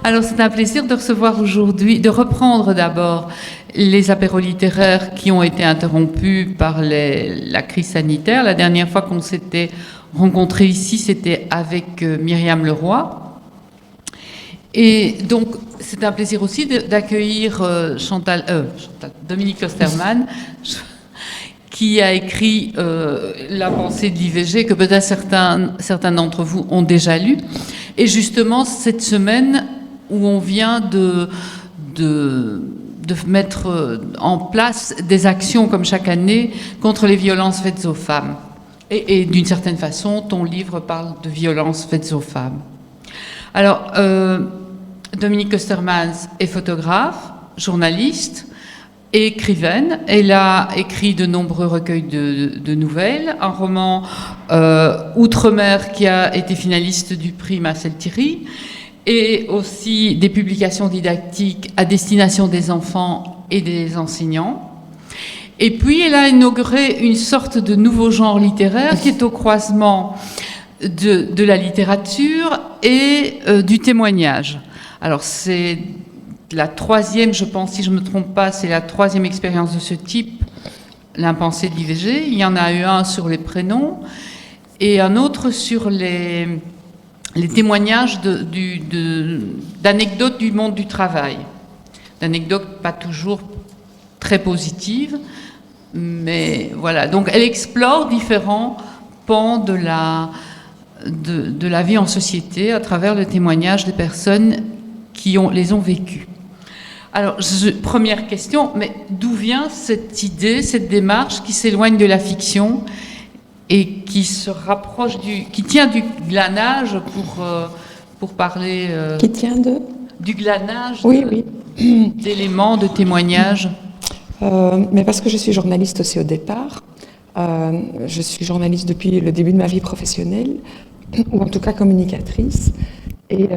Alors c'est un plaisir de recevoir aujourd'hui, de reprendre d'abord les apéros littéraires qui ont été interrompus par la crise sanitaire. La dernière fois qu'on s'était rencontrés ici, c'était avec Myriam Leroy. Et donc c'est un plaisir aussi d'accueillir Dominique Klosterman, qui a écrit La pensée de l'IVG, que peut-être certains d'entre vous ont déjà lu. Et justement, cette semaine où on vient de mettre en place des actions, comme chaque année, contre les violences faites aux femmes. Et d'une certaine façon, ton livre parle de violences faites aux femmes. Alors, Dominique Klosterman est photographe, journaliste, et écrivaine. Elle a écrit de nombreux recueils de nouvelles, un roman Outre-mer qui a été finaliste du prix Marcel Thierry, et aussi des publications didactiques à destination des enfants et des enseignants. Et puis elle a inauguré une sorte de nouveau genre littéraire qui est au croisement de la littérature et du témoignage. Alors c'est la troisième, je pense, si je ne me trompe pas, c'est la troisième expérience de ce type, l'impensé de l'IVG. Il y en a eu un sur les prénoms et un autre sur les témoignages d'anecdotes du monde du travail. D'anecdotes pas toujours très positives, mais voilà. Donc elle explore différents pans de la vie en société à travers le témoignage des personnes qui les ont vécues. Alors, première question, mais d'où vient cette idée, cette démarche qui s'éloigne de la fiction et qui se rapproche qui tient du glanage pour parler... qui tient du glanage, oui. d'éléments, de témoignages. Mais parce que je suis journaliste aussi au départ. Je suis journaliste depuis le début de ma vie professionnelle, ou en tout cas communicatrice. Et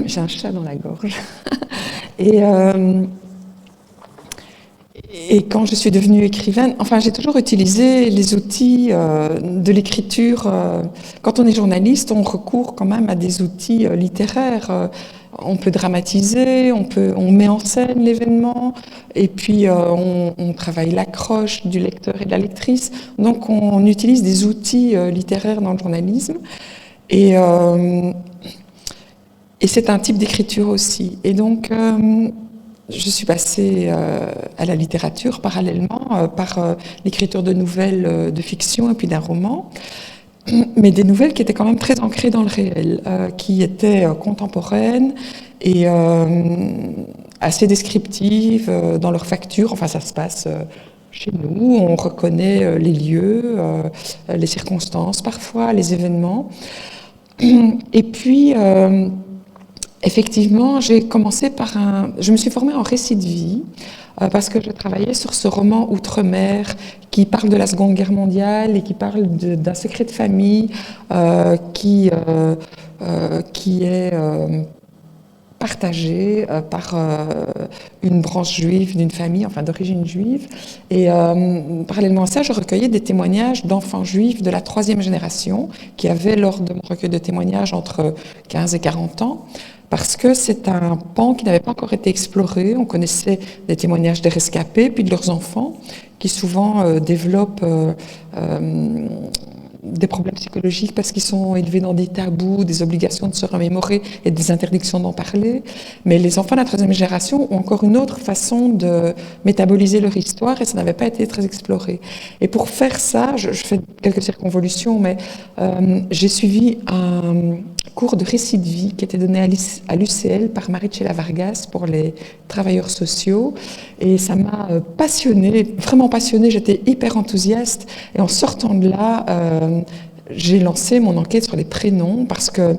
j'ai un chat dans la gorge. Et quand je suis devenue écrivaine, enfin, j'ai toujours utilisé les outils de l'écriture. Quand on est journaliste, on recourt quand même à des outils littéraires. On peut dramatiser, on met en scène l'événement, et puis on travaille l'accroche du lecteur et de la lectrice. Donc, on utilise des outils littéraires dans le journalisme. Et c'est un type d'écriture aussi. Et donc, je suis passée à la littérature parallèlement par l'écriture de nouvelles de fiction et puis d'un roman, mais des nouvelles qui étaient quand même très ancrées dans le réel, qui étaient contemporaines et assez descriptives dans leur facture. Enfin, ça se passe chez nous, on reconnaît les lieux, les circonstances parfois, les événements. Et puis... effectivement, j'ai commencé je me suis formée en récit de vie parce que je travaillais sur ce roman Outre-mer qui parle de la Seconde Guerre mondiale et qui parle d'un secret de famille qui est partagé par une branche juive d'une famille, enfin d'origine juive. Et parallèlement à ça, je recueillais des témoignages d'enfants juifs de la 3e génération qui avaient, lors de mon recueil de témoignages, entre 15 et 40 ans. Parce que c'est un pan qui n'avait pas encore été exploré. On connaissait des témoignages des rescapés, puis de leurs enfants, qui souvent développent des problèmes psychologiques parce qu'ils sont élevés dans des tabous, des obligations de se remémorer et des interdictions d'en parler. Mais les enfants de la 3e génération ont encore une autre façon de métaboliser leur histoire et ça n'avait pas été très exploré. Et pour faire ça, je fais quelques circonvolutions, mais j'ai suivi un cours de récit de vie qui était donné à l'UCL par Marichela Vargas pour les travailleurs sociaux. Et ça m'a passionnée, vraiment passionnée, j'étais hyper enthousiaste. Et en sortant de là, j'ai lancé mon enquête sur les prénoms parce que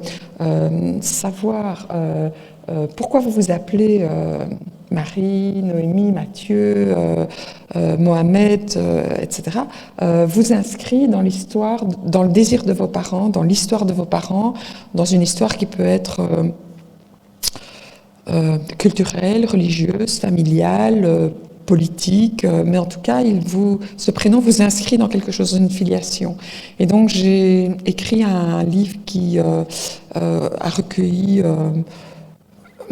savoir pourquoi vous vous appelez Marie, Noémie, Mathieu, Mohamed, etc., vous inscrit dans l'histoire, dans le désir de vos parents, dans l'histoire de vos parents, dans une histoire qui peut être culturelle, religieuse, familiale, politique, mais en tout cas, ce prénom vous inscrit dans quelque chose, une filiation. Et donc, j'ai écrit un livre qui a recueilli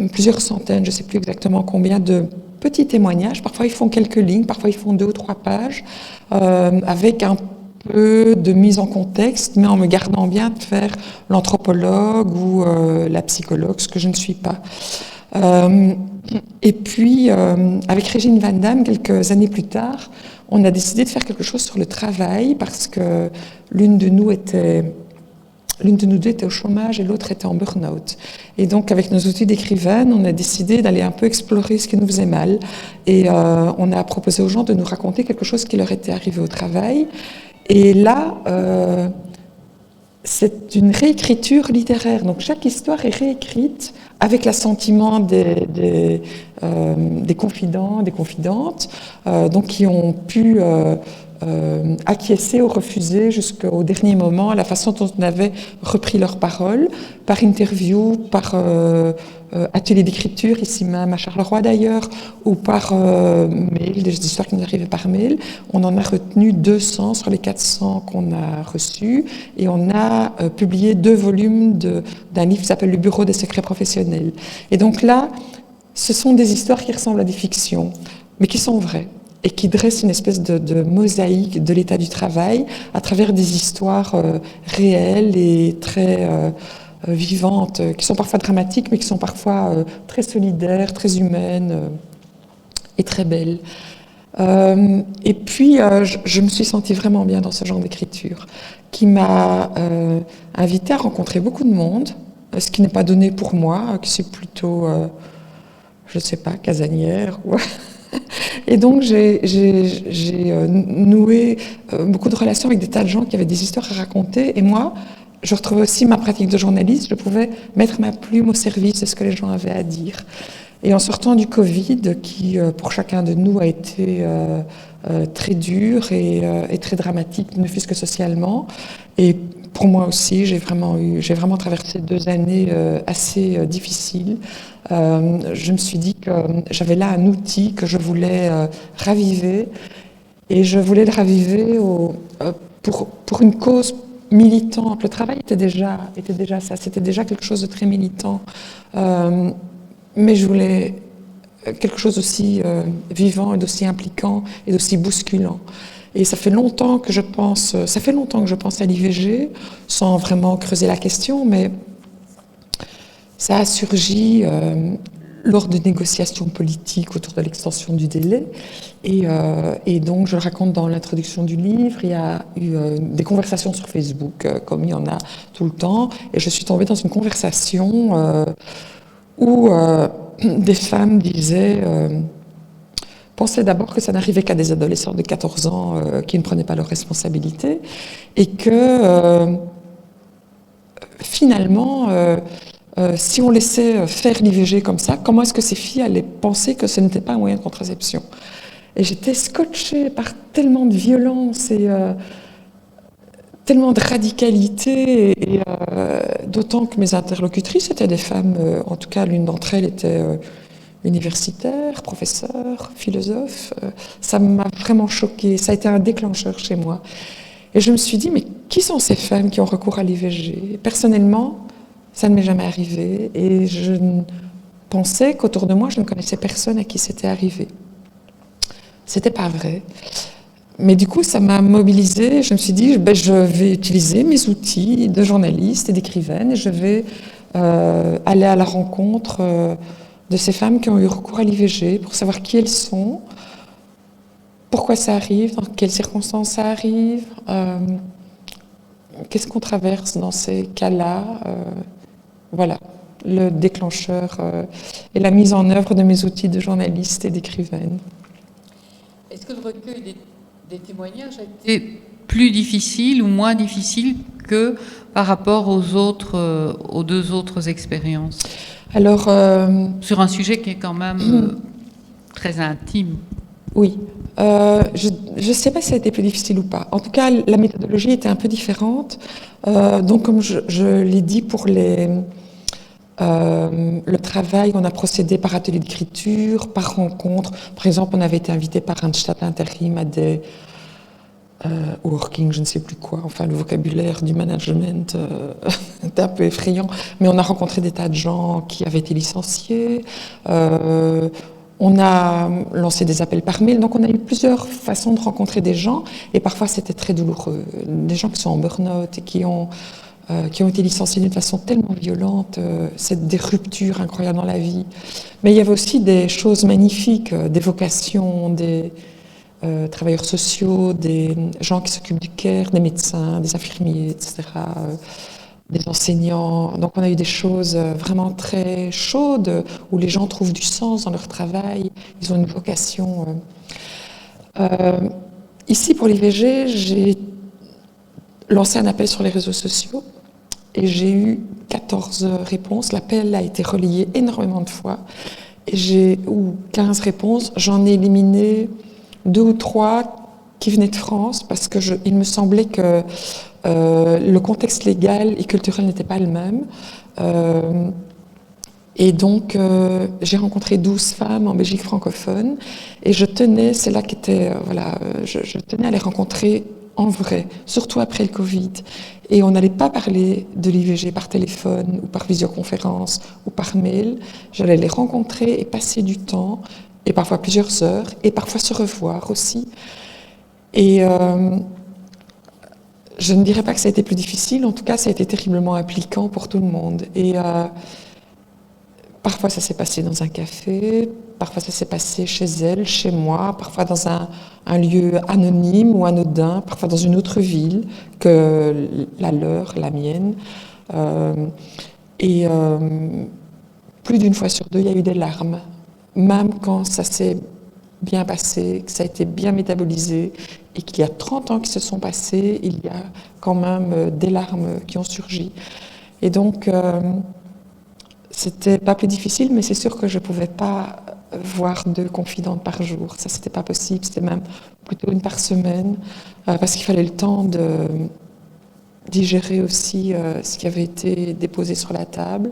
plusieurs centaines, je ne sais plus exactement combien, de petits témoignages. Parfois, ils font quelques lignes, parfois, ils font 2 ou 3 pages, avec un peu de mise en contexte, mais en me gardant bien de faire l'anthropologue ou la psychologue, ce que je ne suis pas. Et puis, avec Régine Van Damme, quelques années plus tard, on a décidé de faire quelque chose sur le travail, parce que l'une de nous deux était au chômage et l'autre était en burn-out. Et donc, avec nos outils d'écrivaine, on a décidé d'aller un peu explorer ce qui nous faisait mal. Et on a proposé aux gens de nous raconter quelque chose qui leur était arrivé au travail. Et là, c'est une réécriture littéraire. Donc, chaque histoire est réécrite avec l'assentiment des confidents, des confidentes, donc qui ont pu acquiescer ou refuser jusqu'au dernier moment à la façon dont on avait repris leurs paroles, par interview, par atelier d'écriture, ici même à Charleroi d'ailleurs, ou par mail, des histoires qui nous arrivaient par mail. On en a retenu 200 sur les 400 qu'on a reçus, et on a publié 2 volumes d'un livre qui s'appelle Le Bureau des secrets professionnels. Et donc là, ce sont des histoires qui ressemblent à des fictions, mais qui sont vraies, et qui dressent une espèce de mosaïque de l'état du travail à travers des histoires réelles et très vivantes, qui sont parfois dramatiques, mais qui sont parfois très solidaires, très humaines et très belles. Et puis, je me suis sentie vraiment bien dans ce genre d'écriture, qui m'a invitée à rencontrer beaucoup de monde, ce qui n'est pas donné pour moi, qui suis plutôt, je ne sais pas, casanière. Et donc, j'ai noué beaucoup de relations avec des tas de gens qui avaient des histoires à raconter. Et moi, je retrouvais aussi ma pratique de journaliste. Je pouvais mettre ma plume au service de ce que les gens avaient à dire. Et en sortant du Covid, qui pour chacun de nous a été très dur et très dramatique, ne fût-ce que socialement, et pour moi aussi, j'ai vraiment traversé 2 années assez difficiles. Je me suis dit que j'avais là un outil que je voulais raviver, et je voulais le raviver pour une cause militante. Le travail était déjà ça, c'était déjà quelque chose de très militant, mais je voulais quelque chose d'aussi vivant et d'aussi impliquant et d'aussi bousculant. Et ça fait longtemps que je pense à l'IVG, sans vraiment creuser la question, mais ça a surgi lors de négociations politiques autour de l'extension du délai. Et donc, je le raconte dans l'introduction du livre, il y a eu des conversations sur Facebook, comme il y en a tout le temps, et je suis tombée dans une conversation où des femmes disaient... pensaient d'abord que ça n'arrivait qu'à des adolescents de 14 ans qui ne prenaient pas leurs responsabilités, et que finalement, si on laissait faire l'IVG comme ça, comment est-ce que ces filles allaient penser que ce n'était pas un moyen de contraception? Et j'étais scotchée par tellement de violence et tellement de radicalité, et d'autant que mes interlocutrices étaient des femmes, en tout cas l'une d'entre elles était... universitaire, professeur, philosophe, ça m'a vraiment choquée, ça a été un déclencheur chez moi. Et je me suis dit, mais qui sont ces femmes qui ont recours à l'IVG? Personnellement, ça ne m'est jamais arrivé, et je pensais qu'autour de moi, je ne connaissais personne à qui c'était arrivé. C'était pas vrai. Mais du coup, ça m'a mobilisée, je me suis dit, je vais utiliser mes outils de journaliste et d'écrivaine, et je vais aller à la rencontre de ces femmes qui ont eu recours à l'IVG, pour savoir qui elles sont, pourquoi ça arrive, dans quelles circonstances ça arrive, qu'est-ce qu'on traverse dans ces cas-là. Voilà, le déclencheur et la mise en œuvre de mes outils de journaliste et d'écrivaine. Est-ce que le recueil des témoignages a été plus difficile ou moins difficile que par rapport aux 2 autres expériences? Alors, sur un sujet qui est quand même très intime. Oui. Je ne sais pas si ça a été plus difficile ou pas. En tout cas, la méthodologie était un peu différente. Donc, comme je l'ai dit, pour le travail, on a procédé par atelier d'écriture, par rencontre. Par exemple, on avait été invité par Randstad Intérim working, je ne sais plus quoi, enfin le vocabulaire du management était un peu effrayant, mais on a rencontré des tas de gens qui avaient été licenciés, on a lancé des appels par mail, donc on a eu plusieurs façons de rencontrer des gens, et parfois c'était très douloureux, des gens qui sont en burn-out et qui ont été licenciés d'une façon tellement violente, c'est des ruptures incroyables dans la vie. Mais il y avait aussi des choses magnifiques, des vocations, des travailleurs sociaux, des gens qui s'occupent du care, des médecins, des infirmiers, etc., des enseignants. Donc on a eu des choses vraiment très chaudes où les gens trouvent du sens dans leur travail, ils ont une vocation. Ici, pour l'IVG, j'ai lancé un appel sur les réseaux sociaux et j'ai eu 14 réponses. L'appel a été relayé énormément de fois et ou 15 réponses. J'en ai éliminé 2 ou 3 qui venaient de France parce que il me semblait que le contexte légal et culturel n'était pas le même. Et donc, j'ai rencontré 12 femmes en Belgique francophone et je tenais, c'est là qu'était, je tenais à les rencontrer en vrai, surtout après le Covid. Et on n'allait pas parler de l'IVG par téléphone ou par visioconférence ou par mail. J'allais les rencontrer et passer du temps, et parfois plusieurs heures, et parfois se revoir aussi. Et je ne dirais pas que ça a été plus difficile, en tout cas ça a été terriblement impliquant pour tout le monde. Et parfois ça s'est passé dans un café, parfois ça s'est passé chez elle, chez moi, parfois dans un lieu anonyme ou anodin, parfois dans une autre ville que la leur, la mienne. Plus d'une fois sur 2, il y a eu des larmes, même quand ça s'est bien passé, que ça a été bien métabolisé et qu'il y a 30 ans qui se sont passés, il y a quand même des larmes qui ont surgi. Et donc, c'était pas plus difficile, mais c'est sûr que je pouvais pas voir 2 confidentes par jour. Ça, c'était pas possible. C'était même plutôt 1 par semaine, parce qu'il fallait le temps de digérer aussi ce qui avait été déposé sur la table.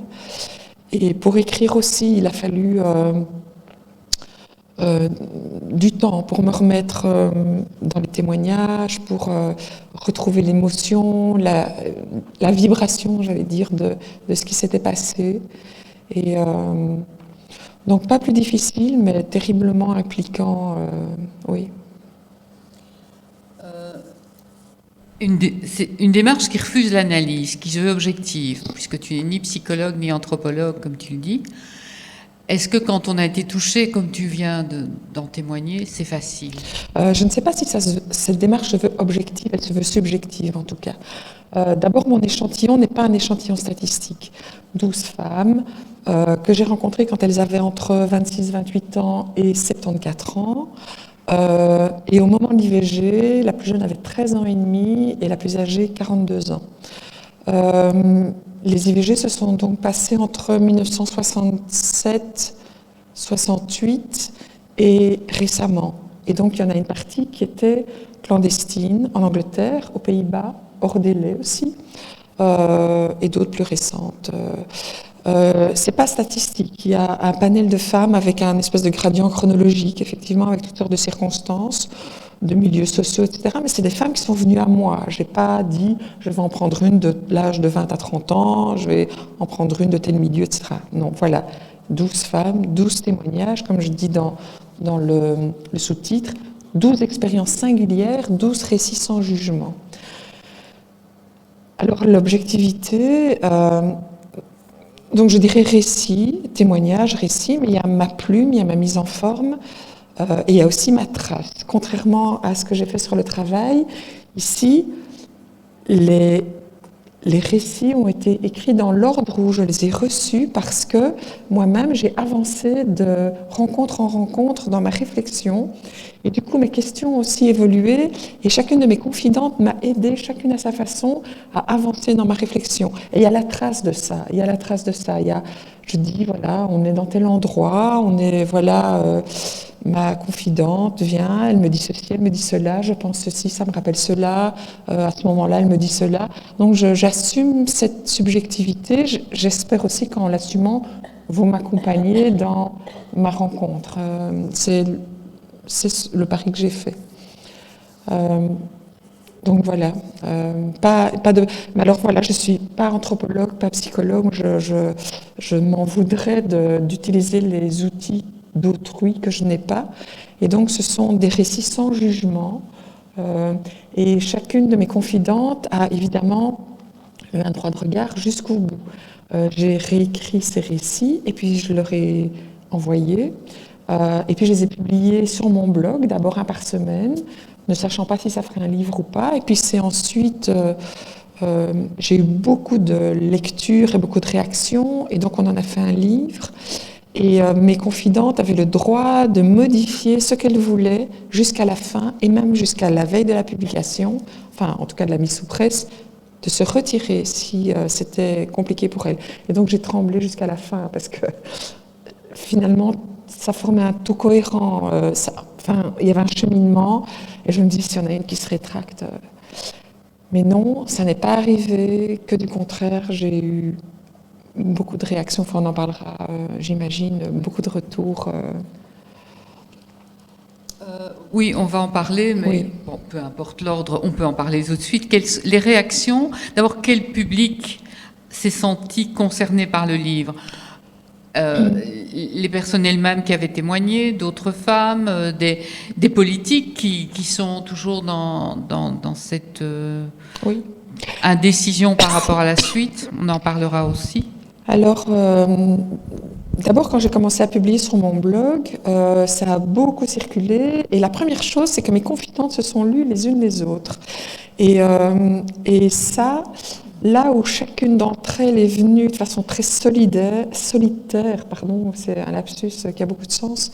Et pour écrire aussi, il a fallu du temps pour me remettre dans les témoignages, pour retrouver l'émotion, la vibration, j'allais dire, de ce qui s'était passé. Et donc pas plus difficile, mais terriblement impliquant, oui. C'est une démarche qui refuse l'analyse, qui se veut objective, puisque tu n'es ni psychologue ni anthropologue, comme tu le dis. Est-ce que quand on a été touché, comme tu viens d'en témoigner, c'est facile? Je ne sais pas si cette démarche se veut objective, elle se veut subjective en tout cas. D'abord, mon échantillon n'est pas un échantillon statistique. 12 femmes que j'ai rencontrées quand elles avaient entre 26, 28 ans et 74 ans. Et au moment de l'IVG, la plus jeune avait 13 ans et demi et la plus âgée 42 ans. Les IVG se sont donc passés entre 1967, 68 et récemment. Et donc il y en a une partie qui était clandestine en Angleterre, aux Pays-Bas, hors délai aussi, et d'autres plus récentes. C'est pas statistique. Il y a un panel de femmes avec un espèce de gradient chronologique, effectivement, avec toutes sortes de circonstances, de milieux sociaux, etc. Mais c'est des femmes qui sont venues à moi. J'ai pas dit, je vais en prendre une de l'âge de 20 à 30 ans, je vais en prendre une de tel milieu, etc. Non, voilà. 12 femmes, 12 témoignages, comme je dis dans le sous-titre, 12 expériences singulières, 12 récits sans jugement. Alors, l'objectivité... donc je dirais récit, témoignage, récit, mais il y a ma plume, il y a ma mise en forme, et il y a aussi ma trace. Contrairement à ce que j'ai fait sur le travail, ici, les récits ont été écrits dans l'ordre où je les ai reçus parce que moi-même, j'ai avancé de rencontre en rencontre dans ma réflexion. Et du coup, mes questions ont aussi évolué et chacune de mes confidentes m'a aidée, chacune à sa façon, à avancer dans ma réflexion. Et il y a la trace de ça, il y a la trace de ça. Je dis, voilà, on est dans tel endroit, on est, voilà... ma confidente vient, elle me dit ceci, elle me dit cela, je pense ceci, ça me rappelle cela, à ce moment-là, elle me dit cela. Donc j'assume cette subjectivité, j'espère aussi qu'en l'assumant, vous m'accompagnez dans ma rencontre. C'est le pari que j'ai fait. Donc voilà, pas de. Mais alors voilà, je suis pas anthropologue, pas psychologue. Je m'en voudrais d'utiliser les outils d'autrui que je n'ai pas. Et donc ce sont des récits sans jugement. Et chacune de mes confidentes a évidemment un droit de regard jusqu'au bout. J'ai réécrit ces récits et puis je leur ai envoyé. Et puis je les ai publiés sur mon blog, d'abord un par semaine, ne sachant pas si ça ferait un livre ou pas. Et puis c'est ensuite, j'ai eu beaucoup de lectures et beaucoup de réactions, et donc on en a fait un livre. Et mes confidentes avaient le droit de modifier ce qu'elles voulaient jusqu'à la fin, et même jusqu'à la veille de la publication, enfin en tout cas de la mise sous presse, de se retirer si c'était compliqué pour elles. Et donc j'ai tremblé jusqu'à la fin, parce que finalement, ça formait un tout cohérent. Il y avait un cheminement, et je me dis, s'il y en a une qui se rétracte. Mais non, ça n'est pas arrivé, que du contraire, j'ai eu beaucoup de réactions, enfin, on en parlera, j'imagine, beaucoup de retours. Oui, on va en parler, mais Oui. bon, peu importe l'ordre, on peut en parler tout de suite. Les réactions, d'abord, quel public s'est senti concerné par le livre? Les personnes elles-mêmes qui avaient témoigné, d'autres femmes, des politiques qui sont toujours dans cette Oui. indécision par rapport à la suite. On en parlera aussi. Alors, d'abord, quand j'ai commencé à publier sur mon blog, ça a beaucoup circulé. Et la première chose, c'est que mes confidentes se sont lues les unes les autres. Et ça, là où chacune d'entre elles est venue de façon très solitaire, c'est un lapsus qui a beaucoup de sens.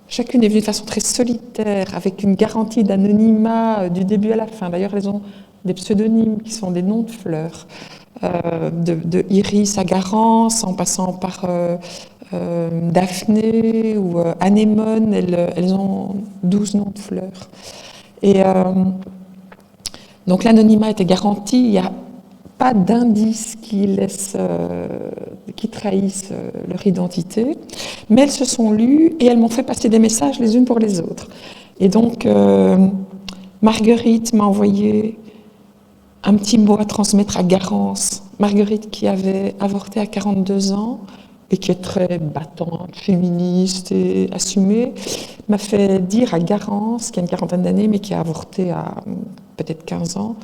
Chacune est venue de façon très solitaire, avec une garantie d'anonymat du début à la fin. D'ailleurs, elles ont des pseudonymes qui sont des noms de fleurs. De Iris à Garance, en passant par Daphné ou Anémone, elles ont 12 noms de fleurs. Et donc l'anonymat était garanti, il n'y a pas d'indices qui trahissent leur identité, mais elles se sont lues et elles m'ont fait passer des messages les unes pour les autres. Et donc Marguerite m'a envoyé un petit mot à transmettre à Garance. Marguerite, qui avait avorté à 42 ans et qui est très battante, féministe et assumée, m'a fait dire à Garance, qui a une quarantaine d'années, mais qui a avorté à peut-être 15 ans,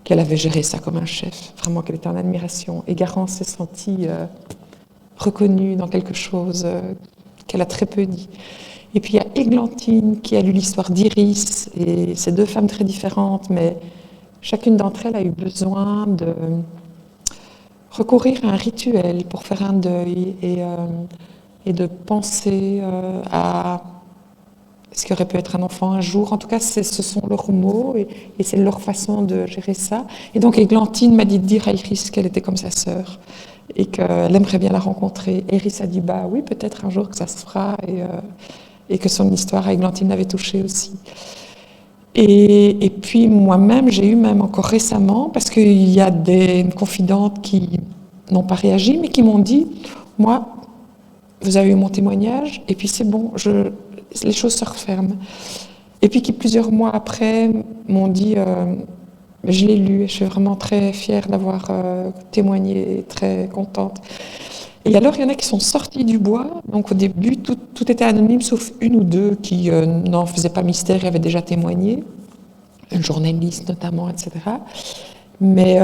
qu'elle avait géré ça comme un chef, vraiment qu'elle était en admiration. Et Garance s'est sentie reconnue dans quelque chose qu'elle a très peu dit. Et puis il y a Églantine qui a lu l'histoire d'Iris, et c'est deux femmes très différentes, mais chacune d'entre elles a eu besoin de recourir à un rituel pour faire un deuil et de penser à ce qui aurait pu être un enfant un jour. En tout cas, ce sont leurs mots et c'est leur façon de gérer ça. Et donc Églantine m'a dit de dire à Iris qu'elle était comme sa sœur et qu'elle aimerait bien la rencontrer. Et Iris a dit bah oui, peut-être un jour que ça se fera et que son histoire à Églantine l'avait touchée aussi. Et puis moi-même, j'ai eu même encore récemment, parce qu'il y a des confidentes qui n'ont pas réagi, mais qui m'ont dit, moi, vous avez eu mon témoignage, et puis c'est bon, les choses se referment. Et puis qui plusieurs mois après m'ont dit, je l'ai lu et je suis vraiment très fière d'avoir témoigné, très contente. Et alors, il y en a qui sont sortis du bois. Donc, au début, tout était anonyme, sauf une ou deux qui n'en faisaient pas mystère et avaient déjà témoigné. Un journaliste, notamment, etc. Mais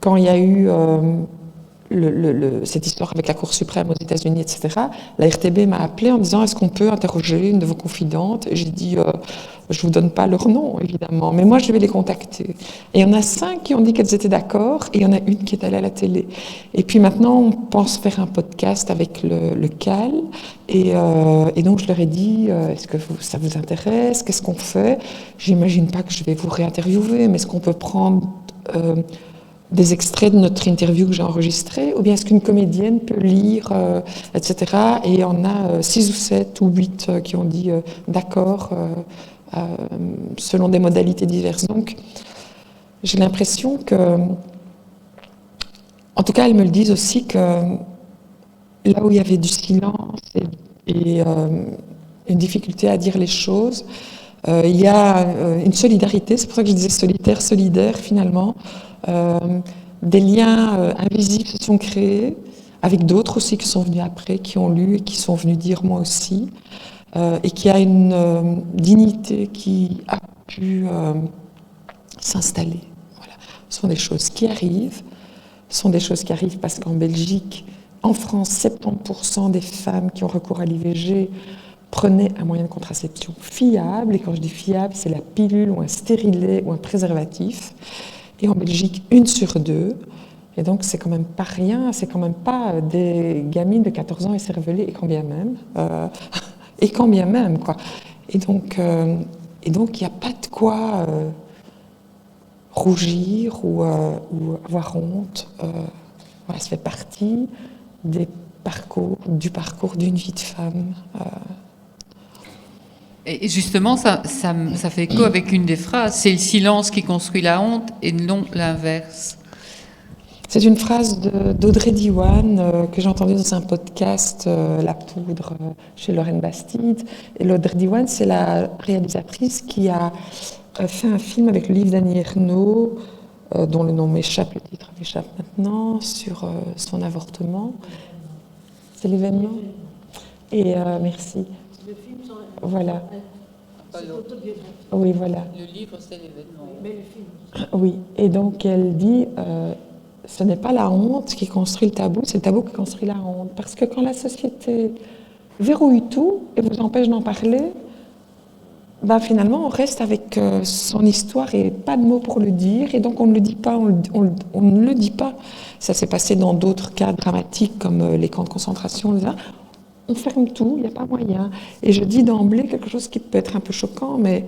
quand il y a eu cette histoire avec la Cour suprême aux États-Unis, etc., la RTB m'a appelé en disant est-ce qu'on peut interroger une de vos confidentes? Et j'ai dit je ne vous donne pas leur nom, évidemment, mais moi je vais les contacter. Et il y en a 5 qui ont dit qu'elles étaient d'accord, et il y en a une qui est allée à la télé. Et puis maintenant, on pense faire un podcast avec le CAL, et donc je leur ai dit est-ce que ça vous intéresse? Qu'est-ce qu'on fait? J'imagine pas que je vais vous réinterviewer, mais est-ce qu'on peut prendre des extraits de notre interview que j'ai enregistrée, ou bien est-ce qu'une comédienne peut lire, etc. Et on a 6 ou 7 ou 8 qui ont dit d'accord, selon des modalités diverses. Donc, j'ai l'impression que, en tout cas, elles me le disent aussi, que là où il y avait du silence et une difficulté à dire les choses, Il y a une solidarité, c'est pour ça que je disais solitaire, solidaire finalement. Des liens invisibles se sont créés avec d'autres aussi qui sont venus après, qui ont lu et qui sont venus dire moi aussi, et qui a une dignité qui a pu s'installer. Voilà. Ce sont des choses qui arrivent. Ce sont des choses qui arrivent parce qu'en Belgique, en France, 70% des femmes qui ont recours à l'IVG prenaient un moyen de contraception fiable. Et quand je dis fiable, c'est la pilule ou un stérilet ou un préservatif. Et en Belgique, 1 sur 2. Et donc, c'est quand même pas rien. C'est quand même pas des gamines de 14 ans écervelées, et quand bien même. Et quand bien même, quoi. Et donc, il n'y a pas de quoi rougir ou avoir honte. Voilà, ça fait partie du parcours d'une vie de femme. Et justement, ça fait écho avec une des phrases, c'est le silence qui construit la honte et non l'inverse. C'est une phrase d'Audrey Diwan que j'ai entendue dans un podcast, La Poudre, chez Lorraine Bastide. Et Audrey Diwan, c'est la réalisatrice qui a fait un film avec le livre d'Annie Ernaux, dont le nom m'échappe, le titre m'échappe maintenant, sur son avortement. C'est l'événement. Et merci. Le film sans... Voilà. C'est autobiographique. Oui, voilà. Le livre, c'est l'événement. Mais le film. Oui. Et donc elle dit, ce n'est pas la honte qui construit le tabou, c'est le tabou qui construit la honte. Parce que quand la société verrouille tout et vous empêche d'en parler, ben finalement, on reste avec son histoire et pas de mots pour le dire, et donc on ne le dit pas, on ne le dit pas. Ça s'est passé dans d'autres cas dramatiques comme les camps de concentration. On ferme tout, il n'y a pas moyen. Et je dis d'emblée quelque chose qui peut être un peu choquant, mais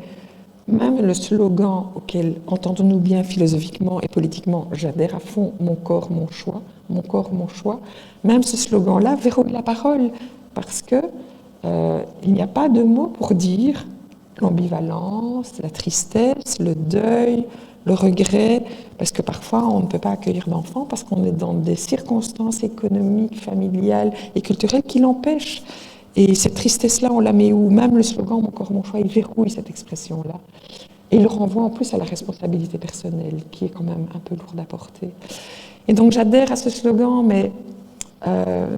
même le slogan auquel, entendons-nous bien philosophiquement et politiquement, j'adhère à fond, mon corps, mon choix, mon corps, mon choix, même ce slogan-là verrouille la parole, parce que il n'y a pas de mots pour dire l'ambivalence, la tristesse, le deuil, le regret, parce que parfois on ne peut pas accueillir d'enfants parce qu'on est dans des circonstances économiques, familiales et culturelles qui l'empêchent. Et cette tristesse-là, on la met où? Même le slogan « Mon corps, mon choix », il verrouille cette expression-là. Et il renvoie en plus à la responsabilité personnelle, qui est quand même un peu lourde à porter. Et donc j'adhère à ce slogan, mais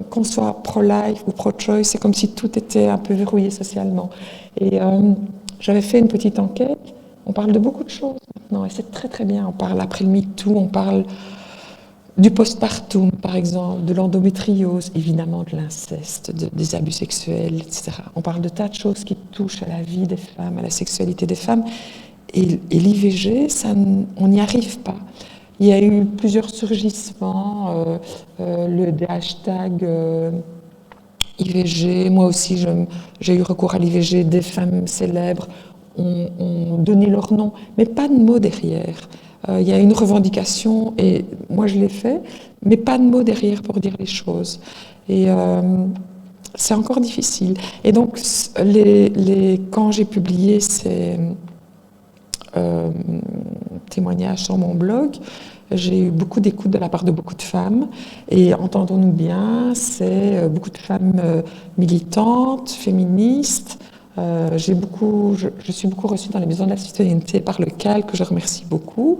qu'on soit pro-life ou pro-choice, c'est comme si tout était un peu verrouillé socialement. Et j'avais fait une petite enquête. On parle de beaucoup de choses maintenant, et c'est très très bien. On parle après le MeToo, on parle du postpartum, par exemple, de l'endométriose, évidemment de l'inceste, des abus sexuels, etc. On parle de tas de choses qui touchent à la vie des femmes, à la sexualité des femmes. Et l'IVG, on n'y arrive pas. Il y a eu plusieurs surgissements, des hashtags IVG. Moi aussi, j'ai eu recours à l'IVG. Des femmes célèbres ont donné leur nom, mais pas de mots derrière. Il y a une revendication, et moi je l'ai fait, mais pas de mots derrière pour dire les choses. Et c'est encore difficile. Et donc, quand j'ai publié ces témoignages sur mon blog, j'ai eu beaucoup d'écoute de la part de beaucoup de femmes. Et entendons-nous bien, c'est beaucoup de femmes militantes, féministes. Je suis beaucoup reçue dans les maisons de la citoyenneté par le CAL, que je remercie beaucoup.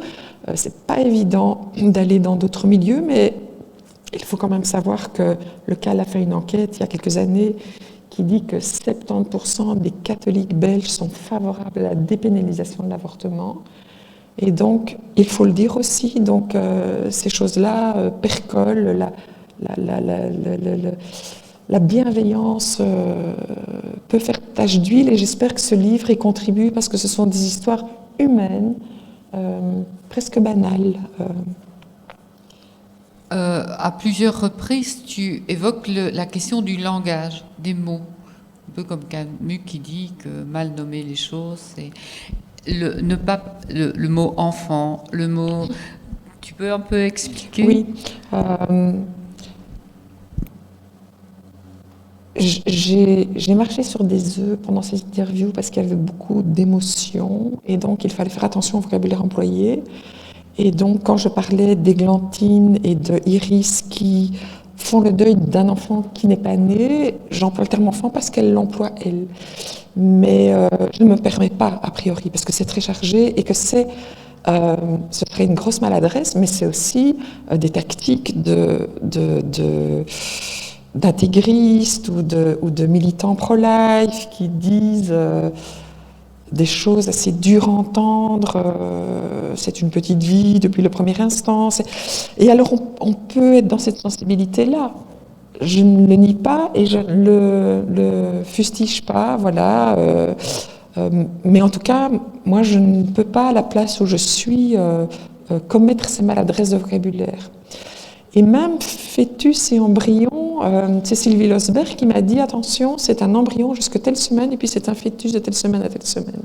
C'est pas évident d'aller dans d'autres milieux, mais il faut quand même savoir que le CAL a fait une enquête il y a quelques années qui dit que 70% des catholiques belges sont favorables à la dépénalisation de l'avortement. Et donc, il faut le dire aussi, donc ces choses-là percolent, la bienveillance peut faire tache d'huile, et j'espère que ce livre y contribue, parce que ce sont des histoires humaines, presque banales. À plusieurs reprises, tu évoques la question du langage, des mots. Un peu comme Camus qui dit que mal nommer les choses, c'est le mot enfant, le mot... Tu peux un peu expliquer? Oui. J'ai marché sur des œufs pendant ces interviews parce qu'il y avait beaucoup d'émotions, et donc il fallait faire attention au vocabulaire employé. Et donc quand je parlais d'Églantine et de Iris qui font le deuil d'un enfant qui n'est pas né, j'emploie le terme enfant parce qu'elle l'emploie elle. mais je ne me permets pas a priori parce que c'est très chargé et que ce serait une grosse maladresse, mais c'est aussi des tactiques d'intégristes ou de militants pro-life qui disent des choses assez dures à entendre, c'est une petite vie depuis le premier instant. Et alors on peut être dans cette sensibilité-là. Je ne le nie pas et je ne le fustige pas, voilà. Mais en tout cas, moi je ne peux pas, à la place où je suis, commettre ces maladresses de vocabulaire. Et même fœtus et embryon, c'est Sylvie Losberg qui m'a dit attention, c'est un embryon jusqu'à telle semaine et puis c'est un fœtus de telle semaine à telle semaine.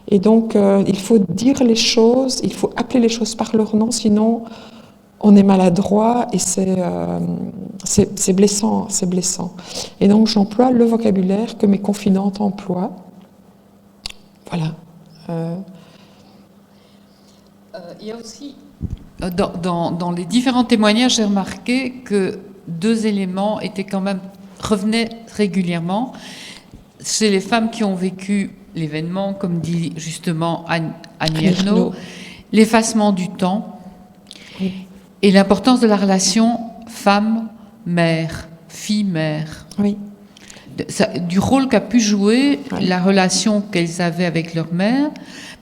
Et donc il faut dire les choses, il faut appeler les choses par leur nom, sinon on est maladroit et c'est blessant, c'est blessant. Et donc j'emploie le vocabulaire que mes confidentes emploient. Voilà. Il y a aussi, dans les différents témoignages, j'ai remarqué que deux éléments revenaient régulièrement. Chez les femmes qui ont vécu l'événement, comme dit justement Anne Ernaux, l'effacement du temps et l'importance de la relation femme-mère, fille-mère. Oui. Du rôle qu'a pu jouer la relation qu'elles avaient avec leur mère,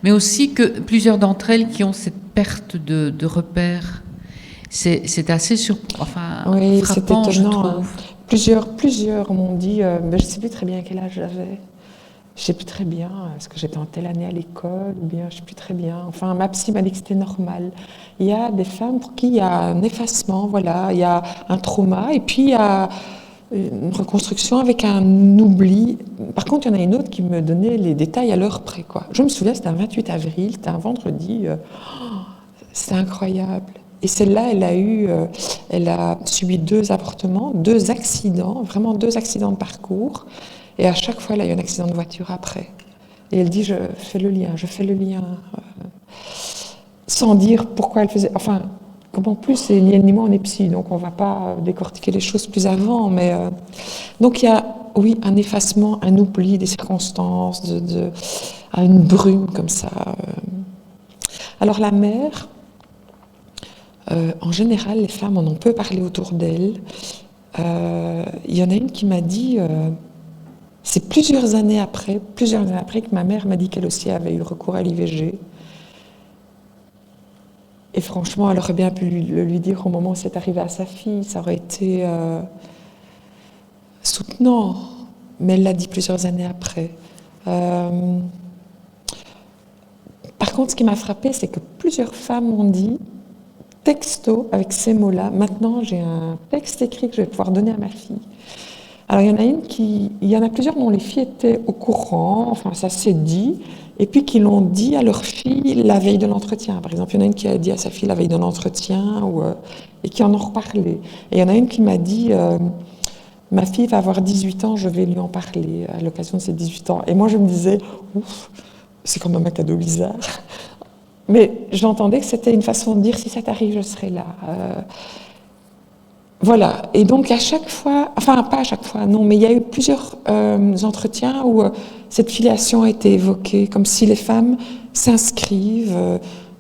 mais aussi que plusieurs d'entre elles qui ont cette perte de repères. C'est assez frappant, c'est je étonnant. trouve. Plusieurs m'ont dit, je ne sais plus très bien quel âge j'avais. Je ne sais plus très bien, est-ce que j'étais en telle année à l'école, ou bien je ne sais plus très bien. Enfin, ma psy m'a dit que c'était normal. Il y a des femmes pour qui il y a un effacement, voilà, il y a un trauma, et puis il y a une reconstruction avec un oubli. Par contre, il y en a une autre qui me donnait les détails à l'heure près, quoi. Je me souviens, c'était un 28 avril, c'était un vendredi, c'était incroyable. Et celle-là, elle a subi 2 avortements, 2 accidents, vraiment 2 accidents de parcours. Et à chaque fois, elle a eu un accident de voiture après. Et elle dit, je fais le lien, sans dire pourquoi elle faisait... Enfin, comme en plus, ni elle ni moi, on est psy, donc on ne va pas décortiquer les choses plus avant. Mais donc il y a, oui, un effacement, un oubli des circonstances, une brume comme ça. Alors la mère, en général, les femmes en ont peu parlé autour d'elles. Il y en a une qui m'a dit... c'est plusieurs années après que ma mère m'a dit qu'elle aussi avait eu recours à l'IVG. Et franchement, elle aurait bien pu le lui dire au moment où c'est arrivé à sa fille. Ça aurait été soutenant. Mais elle l'a dit plusieurs années après. Par contre, ce qui m'a frappée, c'est que plusieurs femmes m'ont dit, texto, avec ces mots-là, maintenant j'ai un texte écrit que je vais pouvoir donner à ma fille. Alors il y en a plusieurs dont les filles étaient au courant, enfin ça s'est dit, et puis qui l'ont dit à leur fille la veille de l'entretien. Par exemple, il y en a une qui a dit à sa fille la veille de l'entretien, et qui en ont reparlé. Et il y en a une qui m'a dit, ma fille va avoir 18 ans, je vais lui en parler à l'occasion de ses 18 ans. Et moi je me disais, ouf, c'est quand même un cadeau bizarre. Mais j'entendais que c'était une façon de dire, si ça t'arrive, je serai là. Voilà, et donc à chaque fois, enfin pas à chaque fois, non, mais il y a eu plusieurs entretiens où cette filiation a été évoquée, comme si les femmes s'inscrivent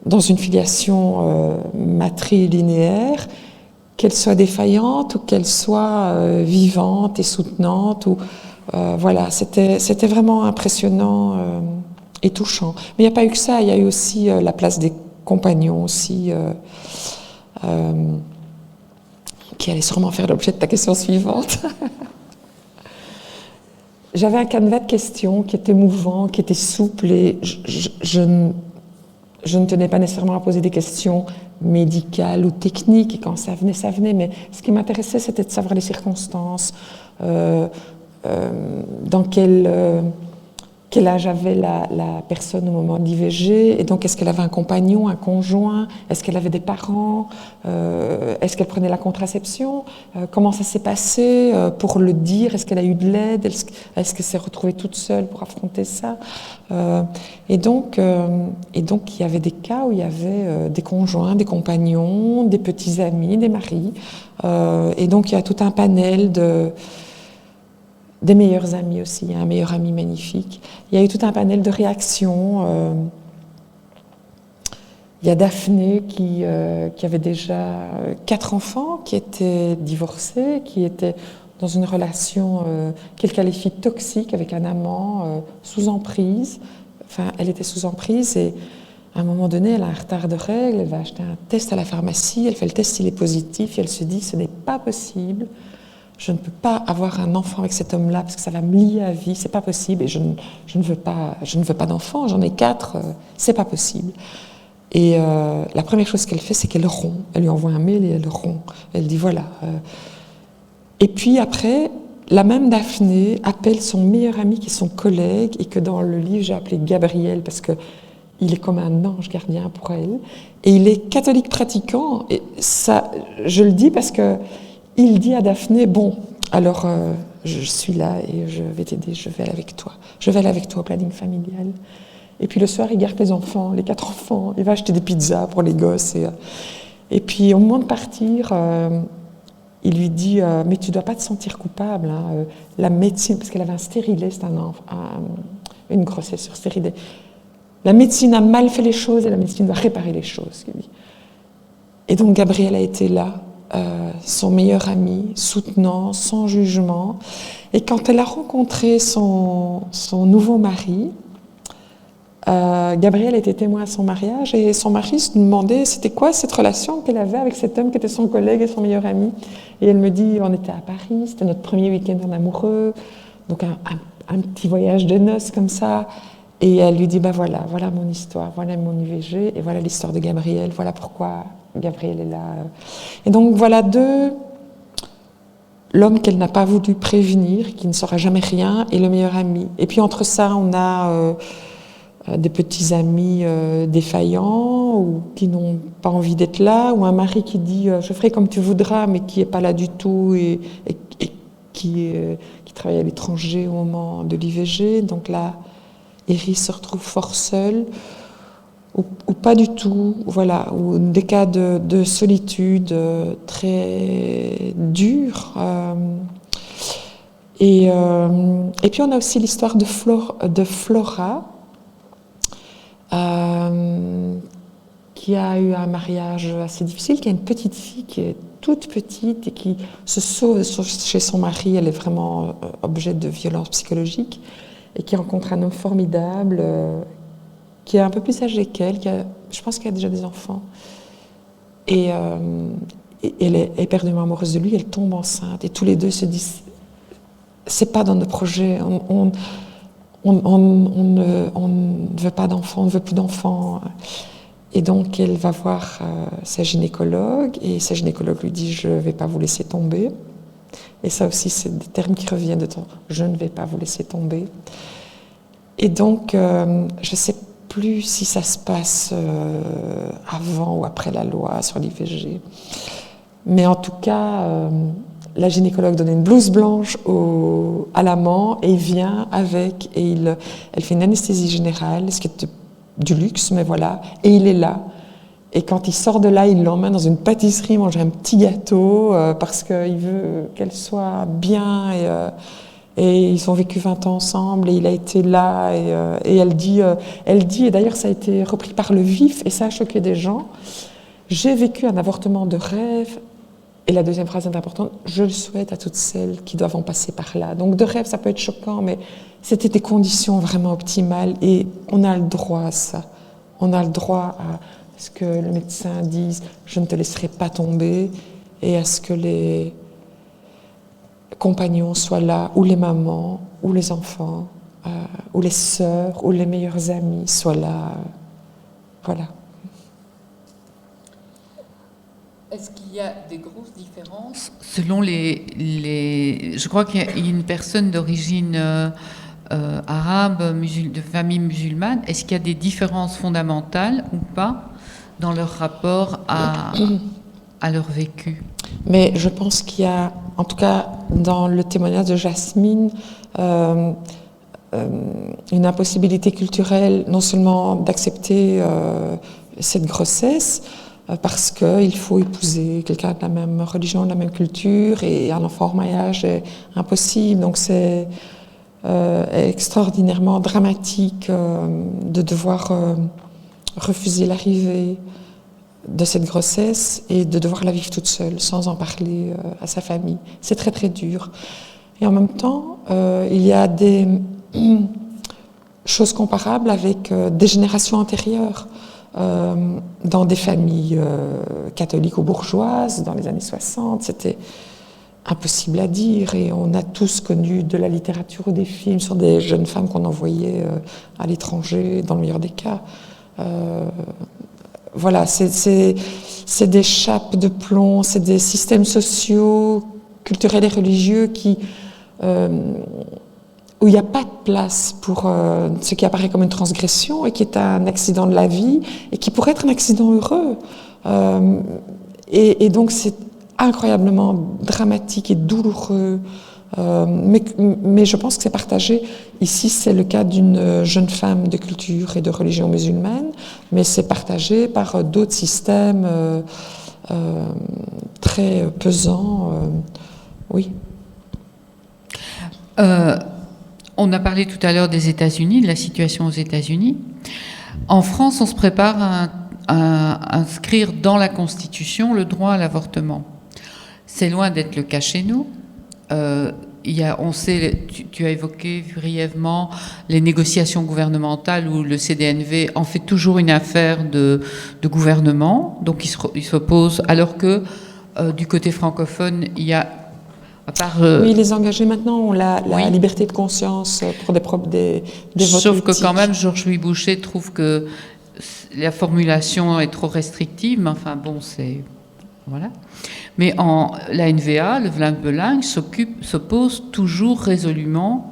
dans une filiation matrilinéaire, qu'elle soit défaillante ou qu'elle soit vivante et soutenante. Voilà, c'était vraiment impressionnant et touchant. Mais il n'y a pas eu que ça, il y a eu aussi la place des compagnons aussi. Qui allait sûrement faire l'objet de ta question suivante. J'avais un canevas de questions qui était mouvant, qui était souple, et je ne tenais pas nécessairement à poser des questions médicales ou techniques, et quand ça venait, mais ce qui m'intéressait, c'était de savoir les circonstances, dans quel âge avait la personne au moment de l'IVG, et donc est-ce qu'elle avait un compagnon, un conjoint, est-ce qu'elle avait des parents, est-ce qu'elle prenait la contraception, comment ça s'est passé pour le dire, est-ce qu'elle a eu de l'aide, est-ce qu'elle s'est retrouvée toute seule pour affronter ça, et donc il y avait des cas où il y avait des conjoints, des compagnons, des petits amis, des maris, et donc il y a tout un panel des meilleurs amis aussi, un meilleur ami magnifique. Il y a eu tout un panel de réactions. Il y a Daphné qui avait déjà 4 enfants, qui était divorcée, qui était dans une relation qu'elle qualifie toxique avec un amant sous emprise. Enfin, elle était sous emprise et à un moment donné, elle a un retard de règles, elle va acheter un test à la pharmacie, elle fait le test, il est positif et elle se dit ce n'est pas possible, je ne peux pas avoir un enfant avec cet homme-là parce que ça va me lier à vie, c'est pas possible et je ne veux pas d'enfant, j'en ai 4, c'est pas possible. Et la première chose qu'elle fait, c'est qu'elle rompt. Elle lui envoie un mail et elle rompt. Elle dit voilà. Et puis après, la même Daphné appelle son meilleur ami qui est son collègue et que dans le livre j'ai appelé Gabriel parce que il est comme un ange gardien pour elle. Et il est catholique pratiquant. Et ça, je le dis parce que il dit à Daphné bon, alors je suis là et je vais t'aider, je vais aller avec toi. Je vais aller avec toi au planning familial. Et puis le soir, il garde les enfants, les 4 enfants. Il va acheter des pizzas pour les gosses. Et puis au moment de partir, il lui dit mais tu ne dois pas te sentir coupable. Hein. La médecine, parce qu'elle avait un stérilet, c'est une grossesse sur stérilet. La médecine a mal fait les choses et la médecine doit réparer les choses. Et donc Gabriel a été là, son meilleur ami, soutenant, sans jugement. Et quand elle a rencontré son nouveau mari, Gabriel était témoin à son mariage et son mari se demandait c'était quoi cette relation qu'elle avait avec cet homme qui était son collègue et son meilleur ami. Et elle me dit on était à Paris, c'était notre premier week-end en amoureux, donc un petit voyage de noces comme ça. Et elle lui dit voilà mon histoire, voilà mon IVG et voilà l'histoire de Gabriel, voilà pourquoi Gabriel est là. Et donc voilà l'homme qu'elle n'a pas voulu prévenir, qui ne saura jamais rien, et le meilleur ami. Et puis entre ça, on a des petits amis défaillants ou qui n'ont pas envie d'être là, ou un mari qui dit je ferai comme tu voudras, mais qui n'est pas là du tout et qui travaille à l'étranger au moment de l'IVG. Donc là, Iris se retrouve fort seule, ou pas du tout, voilà, ou des cas de solitude très durs. Et puis on a aussi l'histoire de Flora, qui a eu un mariage assez difficile, qui a une petite fille qui est toute petite et qui se sauve chez son mari. Elle est vraiment objet de violence psychologique et qui rencontre un homme formidable qui est un peu plus âgé qu'elle, je pense qu'elle a déjà des enfants. Et elle est éperdument amoureuse de lui, elle tombe enceinte et tous les deux se disent c'est pas dans nos projets, on ne veut pas d'enfants, on ne veut plus d'enfants. Et donc elle va voir sa gynécologue et sa gynécologue lui dit je ne vais pas vous laisser tomber. Et ça aussi c'est des termes qui reviennent de temps, je ne vais pas vous laisser tomber. Et donc je ne sais plus si ça se passe avant ou après la loi sur l'IVG. Mais en tout cas, la gynécologue donne une blouse blanche à l'amant et il vient avec et elle fait une anesthésie générale, ce qui est du luxe, mais voilà, et il est là. Et quand il sort de là, il l'emmène dans une pâtisserie manger un petit gâteau parce qu'il veut qu'elle soit bien et ils ont vécu 20 ans ensemble et il a été là et elle dit, et d'ailleurs ça a été repris par Le Vif et ça a choqué des gens, j'ai vécu un avortement de rêve. Et la deuxième phrase est importante, je le souhaite à toutes celles qui doivent en passer par là. Donc de rêve, ça peut être choquant, mais c'était des conditions vraiment optimales et on a le droit à ça. On a le droit à ce que le médecin dise, je ne te laisserai pas tomber, et à ce que les compagnons soient là, ou les mamans, ou les enfants, ou les sœurs, ou les meilleurs amis soient là. Voilà. Est-ce qu'il y a des grosses différences selon je crois qu'il y a une personne d'origine arabe, de famille musulmane. Est-ce qu'il y a des différences fondamentales ou pas dans leur rapport à leur vécu? Mais je pense qu'il y a, en tout cas dans le témoignage de Jasmine, une impossibilité culturelle non seulement d'accepter cette grossesse, parce qu'il faut épouser quelqu'un de la même religion, de la même culture, et un enfant hors mariage est impossible. Donc c'est extraordinairement dramatique de devoir refuser l'arrivée de cette grossesse et de devoir la vivre toute seule, sans en parler à sa famille. C'est très très dur. Et en même temps, il y a des choses comparables avec des générations antérieures. Dans des familles catholiques ou bourgeoises, dans les années 60, c'était impossible à dire. Et on a tous connu de la littérature ou des films sur des jeunes femmes qu'on envoyait à l'étranger, dans le meilleur des cas. Voilà, c'est des chapes de plomb, c'est des systèmes sociaux, culturels et religieux où il n'y a pas de place pour ce qui apparaît comme une transgression et qui est un accident de la vie et qui pourrait être un accident heureux. Et donc c'est incroyablement dramatique et douloureux. Mais je pense que c'est partagé. Ici, c'est le cas d'une jeune femme de culture et de religion musulmane, mais c'est partagé par d'autres systèmes très pesants. Oui. On a parlé tout à l'heure des États-Unis, de la situation aux États-Unis. En France, on se prépare à inscrire dans la Constitution le droit à l'avortement. C'est loin d'être le cas chez nous. On sait, tu as évoqué brièvement les négociations gouvernementales où le CDNV en fait toujours une affaire de gouvernement, donc il s'oppose, alors que du côté francophone, il y a oui, les engagés maintenant ont la liberté de conscience pour des votes sauf que politiques. quand même, Georges-Louis Boucher trouve que la formulation est trop restrictive, mais enfin bon, c'est... Voilà. Mais la NVA, le Vlaams Belang, s'oppose toujours résolument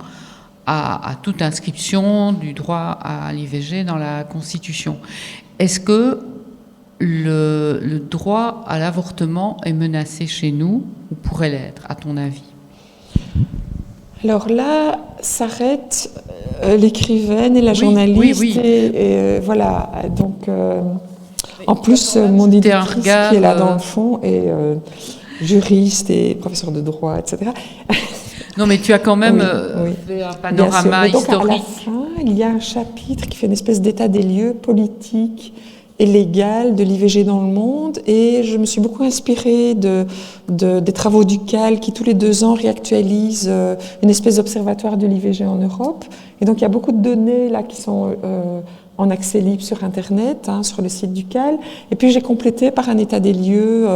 à toute inscription du droit à l'IVG dans la Constitution. Est-ce que le droit à l'avortement est menacé chez nous, ou pourrait l'être, à ton avis? Alors là, s'arrête l'écrivaine et la journaliste. Oui. Et voilà, donc... en plus, mon éditrice qui est là dans le fond est juriste et professeur de droit, etc. Non, mais tu as quand même fait un panorama historique. Donc, à la fin, il y a un chapitre qui fait une espèce d'état des lieux politique et légal de l'IVG dans le monde. Et je me suis beaucoup inspirée des travaux du CAL qui, tous les 2 ans, réactualisent une espèce d'observatoire de l'IVG en Europe. Et donc, il y a beaucoup de données là qui sont... en accès libre sur Internet, sur le site du CAL. Et puis j'ai complété par un état des lieux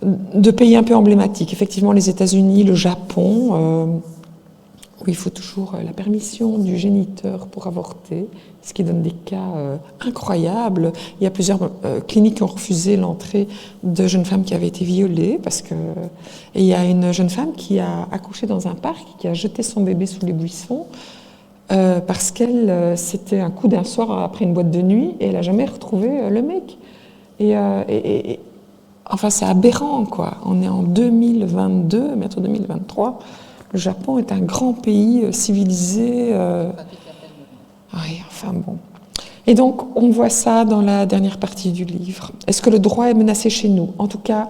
de pays un peu emblématiques. Effectivement, les États-Unis, le Japon, où il faut toujours la permission du géniteur pour avorter, ce qui donne des cas incroyables. Il y a plusieurs cliniques qui ont refusé l'entrée de jeunes femmes qui avaient été violées, et il y a une jeune femme qui a accouché dans un parc, qui a jeté son bébé sous les buissons, parce qu'elle, c'était un coup d'un soir après une boîte de nuit et elle n'a jamais retrouvé le mec. Enfin, c'est aberrant, quoi. On est en 2022, bientôt 2023. Le Japon est un grand pays civilisé. Oui, enfin bon. Et donc, on voit ça dans la dernière partie du livre. Est-ce que le droit est menacé chez nous? En tout cas,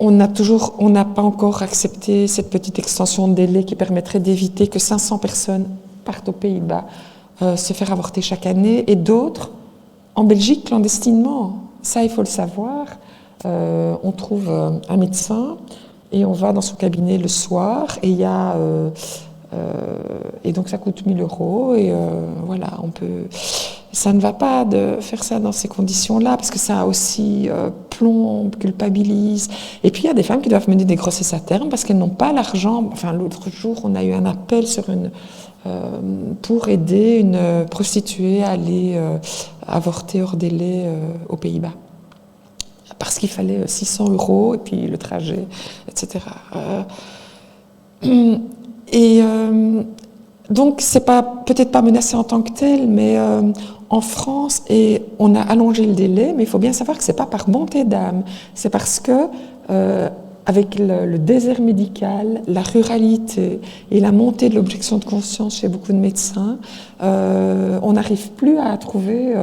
on n'a pas encore accepté cette petite extension de délai qui permettrait d'éviter que 500 personnes partent aux Pays-Bas se faire avorter chaque année, et d'autres en Belgique clandestinement. Ça, il faut le savoir. On trouve un médecin et on va dans son cabinet le soir, et il y a... et donc ça coûte 1 000 € et voilà, on peut... Ça ne va pas de faire ça dans ces conditions-là, parce que ça aussi plombe, culpabilise. Et puis il y a des femmes qui doivent mener des grossesses à terme parce qu'elles n'ont pas l'argent. Enfin, l'autre jour, on a eu un appel pour aider une prostituée à aller avorter hors délai aux Pays-Bas. Parce qu'il fallait 600 € et puis le trajet, etc. Donc, c'est peut-être pas menacé en tant que tel, mais en France, et on a allongé le délai, mais il faut bien savoir que c'est pas par bonté d'âme, c'est parce que avec le désert médical, la ruralité et la montée de l'objection de conscience chez beaucoup de médecins, on n'arrive plus à trouver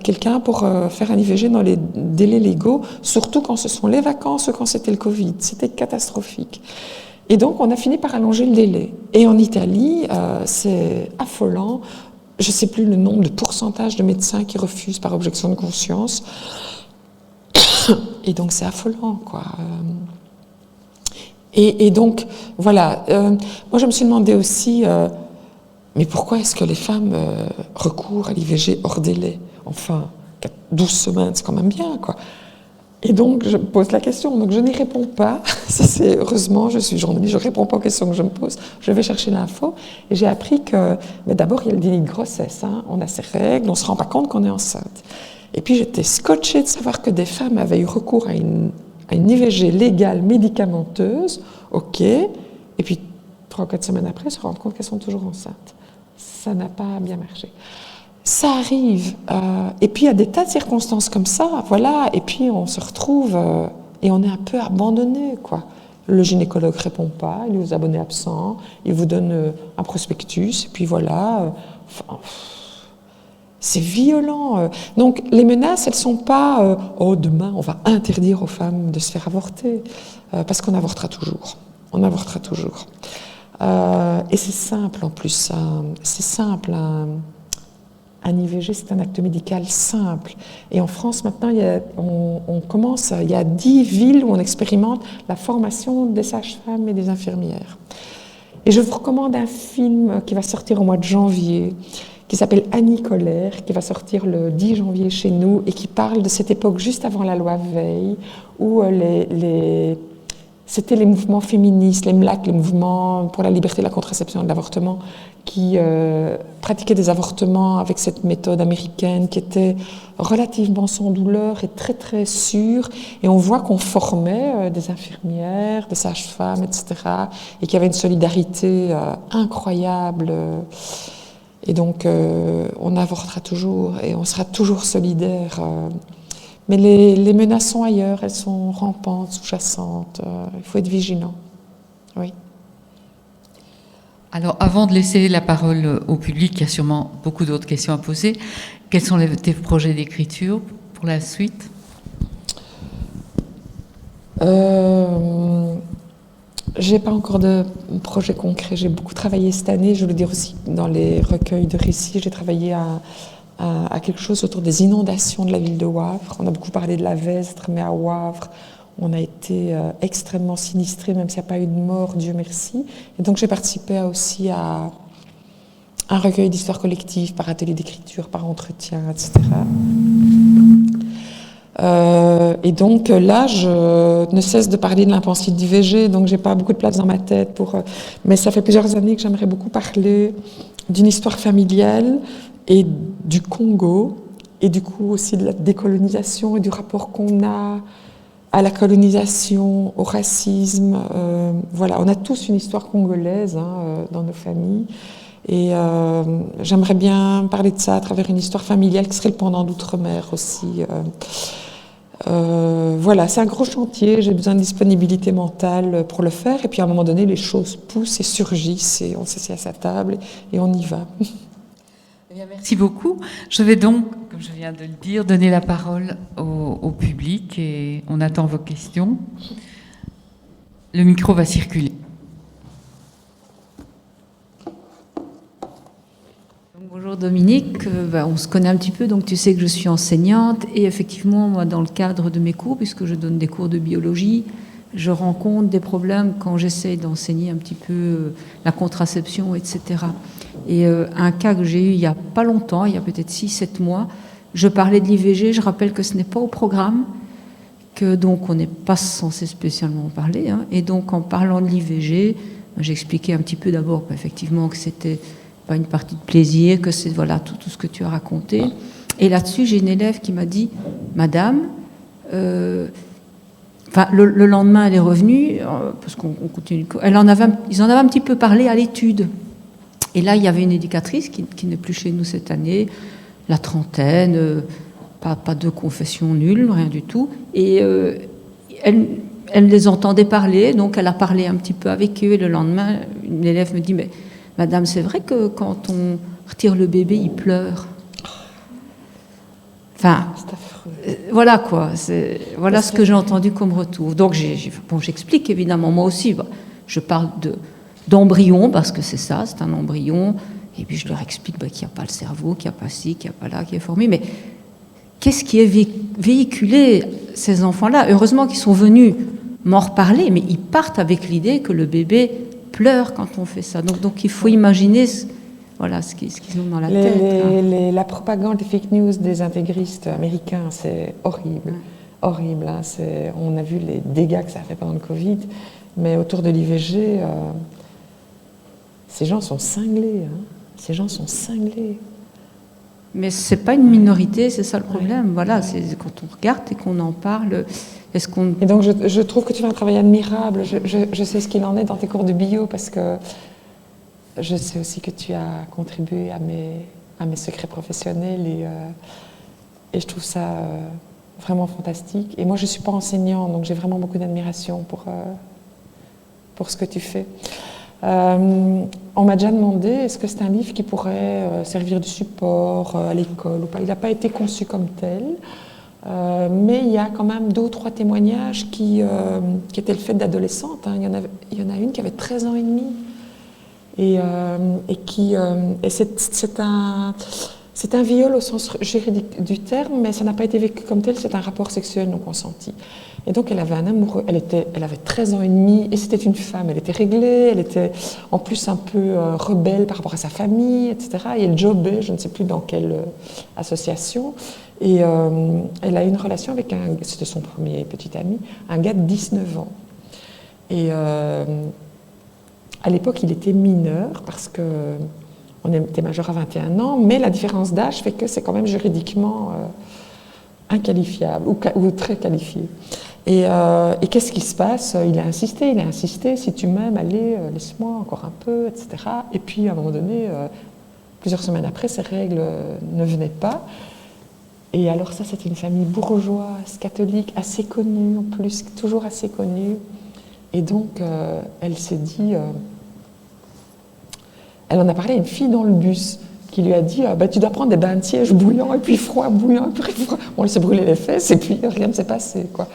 quelqu'un pour faire un IVG dans les délais légaux, surtout quand ce sont les vacances ou quand c'était le Covid. C'était catastrophique. Et donc, on a fini par allonger le délai. Et en Italie, c'est affolant. Je ne sais plus le nombre de pourcentage de médecins qui refusent par objection de conscience. Et donc, c'est affolant, quoi. Et donc, voilà. Moi, je me suis demandé aussi, mais pourquoi est-ce que les femmes recourent à l'IVG hors délai? Enfin, 12 semaines, c'est quand même bien, quoi. Et donc, je me pose la question. Donc, je n'y réponds pas. Ça, c'est heureusement, je suis journaliste, je ne réponds pas aux questions que je me pose. Je vais chercher l'info. Et j'ai appris que, mais d'abord, il y a le déni de grossesse. Hein. On a ses règles, on ne se rend pas compte qu'on est enceinte. Et puis, j'étais scotchée de savoir que des femmes avaient eu recours à une IVG légale médicamenteuse. OK. Et puis, 3 ou 4 semaines après, se rendent compte qu'elles sont toujours enceintes. Ça n'a pas bien marché. Ça arrive. Et puis, il y a des tas de circonstances comme ça, voilà. Et puis, on se retrouve et on est un peu abandonné, quoi. Le gynécologue ne répond pas, il est aux abonnés absents, il vous donne un prospectus, et puis voilà. C'est violent. Donc, les menaces, elles ne sont pas « Oh, demain, on va interdire aux femmes de se faire avorter », parce qu'on avortera toujours. On avortera toujours. Et c'est simple, en plus. C'est simple, un IVG, c'est un acte médical simple. Et en France, maintenant, il y a 10 villes où on expérimente la formation des sages-femmes et des infirmières. Et je vous recommande un film qui va sortir au mois de janvier, qui s'appelle Annie Colère, qui va sortir le 10 janvier chez nous, et qui parle de cette époque juste avant la loi Veil, où c'était les mouvements féministes, les MLAC, les mouvements pour la liberté de la contraception et de l'avortement, qui pratiquaient des avortements avec cette méthode américaine qui était relativement sans douleur et très très sûre. Et on voit qu'on formait des infirmières, des sages-femmes, etc. Et qu'il y avait une solidarité incroyable. Et donc on avortera toujours et on sera toujours solidaires. Mais les menaces sont ailleurs, elles sont rampantes, sous-jacentes. Il faut être vigilant. Oui. Alors, avant de laisser la parole au public, il y a sûrement beaucoup d'autres questions à poser. Quels sont tes projets d'écriture pour la suite ? J'ai pas encore de projet concret. J'ai beaucoup travaillé cette année. Je veux dire aussi dans les recueils de récits, j'ai travaillé à quelque chose autour des inondations de la ville de Wavre. On a beaucoup parlé de la Vesdre, mais à Wavre, on a été extrêmement sinistrés, même s'il n'y a pas eu de mort, Dieu merci. Et donc j'ai participé aussi à un recueil d'histoires collectives, par atelier d'écriture, par entretien, etc. Et donc là, je ne cesse de parler de l'impensite d'IVG, donc j'ai pas beaucoup de place dans ma tête mais ça fait plusieurs années que j'aimerais beaucoup parler d'une histoire familiale et du Congo, et du coup aussi de la décolonisation et du rapport qu'on a à la colonisation, au racisme. Voilà, on a tous une histoire congolaise dans nos familles. Et j'aimerais bien parler de ça à travers une histoire familiale qui serait le pendant d'outre-mer aussi. Voilà, c'est un gros chantier, j'ai besoin de disponibilité mentale pour le faire. Et puis à un moment donné, les choses poussent et surgissent et on s'assied à sa table et on y va. Eh bien, merci beaucoup. Je vais donc, comme je viens de le dire, donner la parole au public et on attend vos questions. Le micro va circuler. Bonjour Dominique, on se connaît un petit peu, donc tu sais que je suis enseignante et effectivement, moi, dans le cadre de mes cours, puisque je donne des cours de biologie, je rencontre des problèmes quand j'essaie d'enseigner un petit peu la contraception, etc. Et un cas que j'ai eu il n'y a pas longtemps, il y a peut-être 6-7 mois, je parlais de l'IVG, je rappelle que ce n'est pas au programme, que donc on n'est pas censé spécialement en parler, et donc en parlant de l'IVG, j'expliquais un petit peu d'abord effectivement que c'était pas une partie de plaisir, que c'est voilà tout ce que tu as raconté. Et là-dessus, j'ai une élève qui m'a dit, Madame, le lendemain, elle est revenue, parce qu'on continue. Ils en avaient un petit peu parlé à l'étude. Et là, il y avait une éducatrice qui n'est plus chez nous cette année, la trentaine, pas de confession nulle, rien du tout. Et elle les entendait parler, donc elle a parlé un petit peu avec eux. Et le lendemain, une élève me dit, mais madame, c'est vrai que quand on retire le bébé, il pleure. Enfin, C'est affreux. voilà quoi. Voilà ce que j'ai entendu comme retour. Donc j'explique évidemment, moi aussi, je parle d'embryon parce que c'est ça, c'est un embryon. Et puis je leur explique qu'il n'y a pas le cerveau, qu'il n'y a pas ci, qu'il n'y a pas là, qui est formé. Mais qu'est-ce qui est véhiculé, ces enfants-là? Heureusement qu'ils sont venus m'en reparler, mais ils partent avec l'idée que le bébé pleure quand on fait ça. Donc il faut imaginer ce qu'ils ont dans la tête. La propagande, les fake news des intégristes américains, c'est horrible. Horrible. Hein, on a vu les dégâts que ça a fait pendant le Covid, mais autour de l'IVG, ces gens sont cinglés. Hein. Ces gens sont cinglés. Mais ce n'est pas une minorité, c'est ça le problème. Voilà, c'est quand on regarde et qu'on en parle. Et donc je trouve que tu fais un travail admirable. Je sais ce qu'il en est dans tes cours de bio parce que je sais aussi que tu as contribué à mes secrets professionnels et je trouve ça vraiment fantastique. Et moi, je ne suis pas enseignante, donc j'ai vraiment beaucoup d'admiration pour ce que tu fais. On m'a déjà demandé, est-ce que c'est un livre qui pourrait servir de support à l'école ou pas? Il n'a pas été conçu comme tel, mais il y a quand même 2 ou 3 témoignages qui étaient le fait d'adolescentes. Hein. Il y en a une qui avait 13 ans et demi. Et c'est un viol au sens juridique du terme, mais ça n'a pas été vécu comme tel, c'est un rapport sexuel non consenti. Et donc elle avait un amoureux, elle avait 13 ans et demi, et c'était une femme, elle était réglée, elle était en plus un peu rebelle par rapport à sa famille, etc. Et elle jobait, je ne sais plus dans quelle association, et elle a eu une relation avec c'était son premier petit ami, un gars de 19 ans. Et à l'époque, il était mineur parce qu'on était majeur à 21 ans, mais la différence d'âge fait que c'est quand même juridiquement inqualifiable ou très qualifié. Et qu'est-ce qui se passe? Il a insisté, si tu m'aimes, allez, laisse-moi encore un peu, etc. Et puis à un moment donné, plusieurs semaines après, ces règles ne venaient pas. Et alors ça, c'était une famille bourgeoise, catholique, assez connue en plus, toujours assez connue. Et donc, elle s'est dit... elle en a parlé à une fille dans le bus qui lui a dit tu dois prendre des bains de siège bouillants et puis froid, bouillant et puis froid. Bon, elle s'est brûlé les fesses et puis rien ne s'est passé, quoi.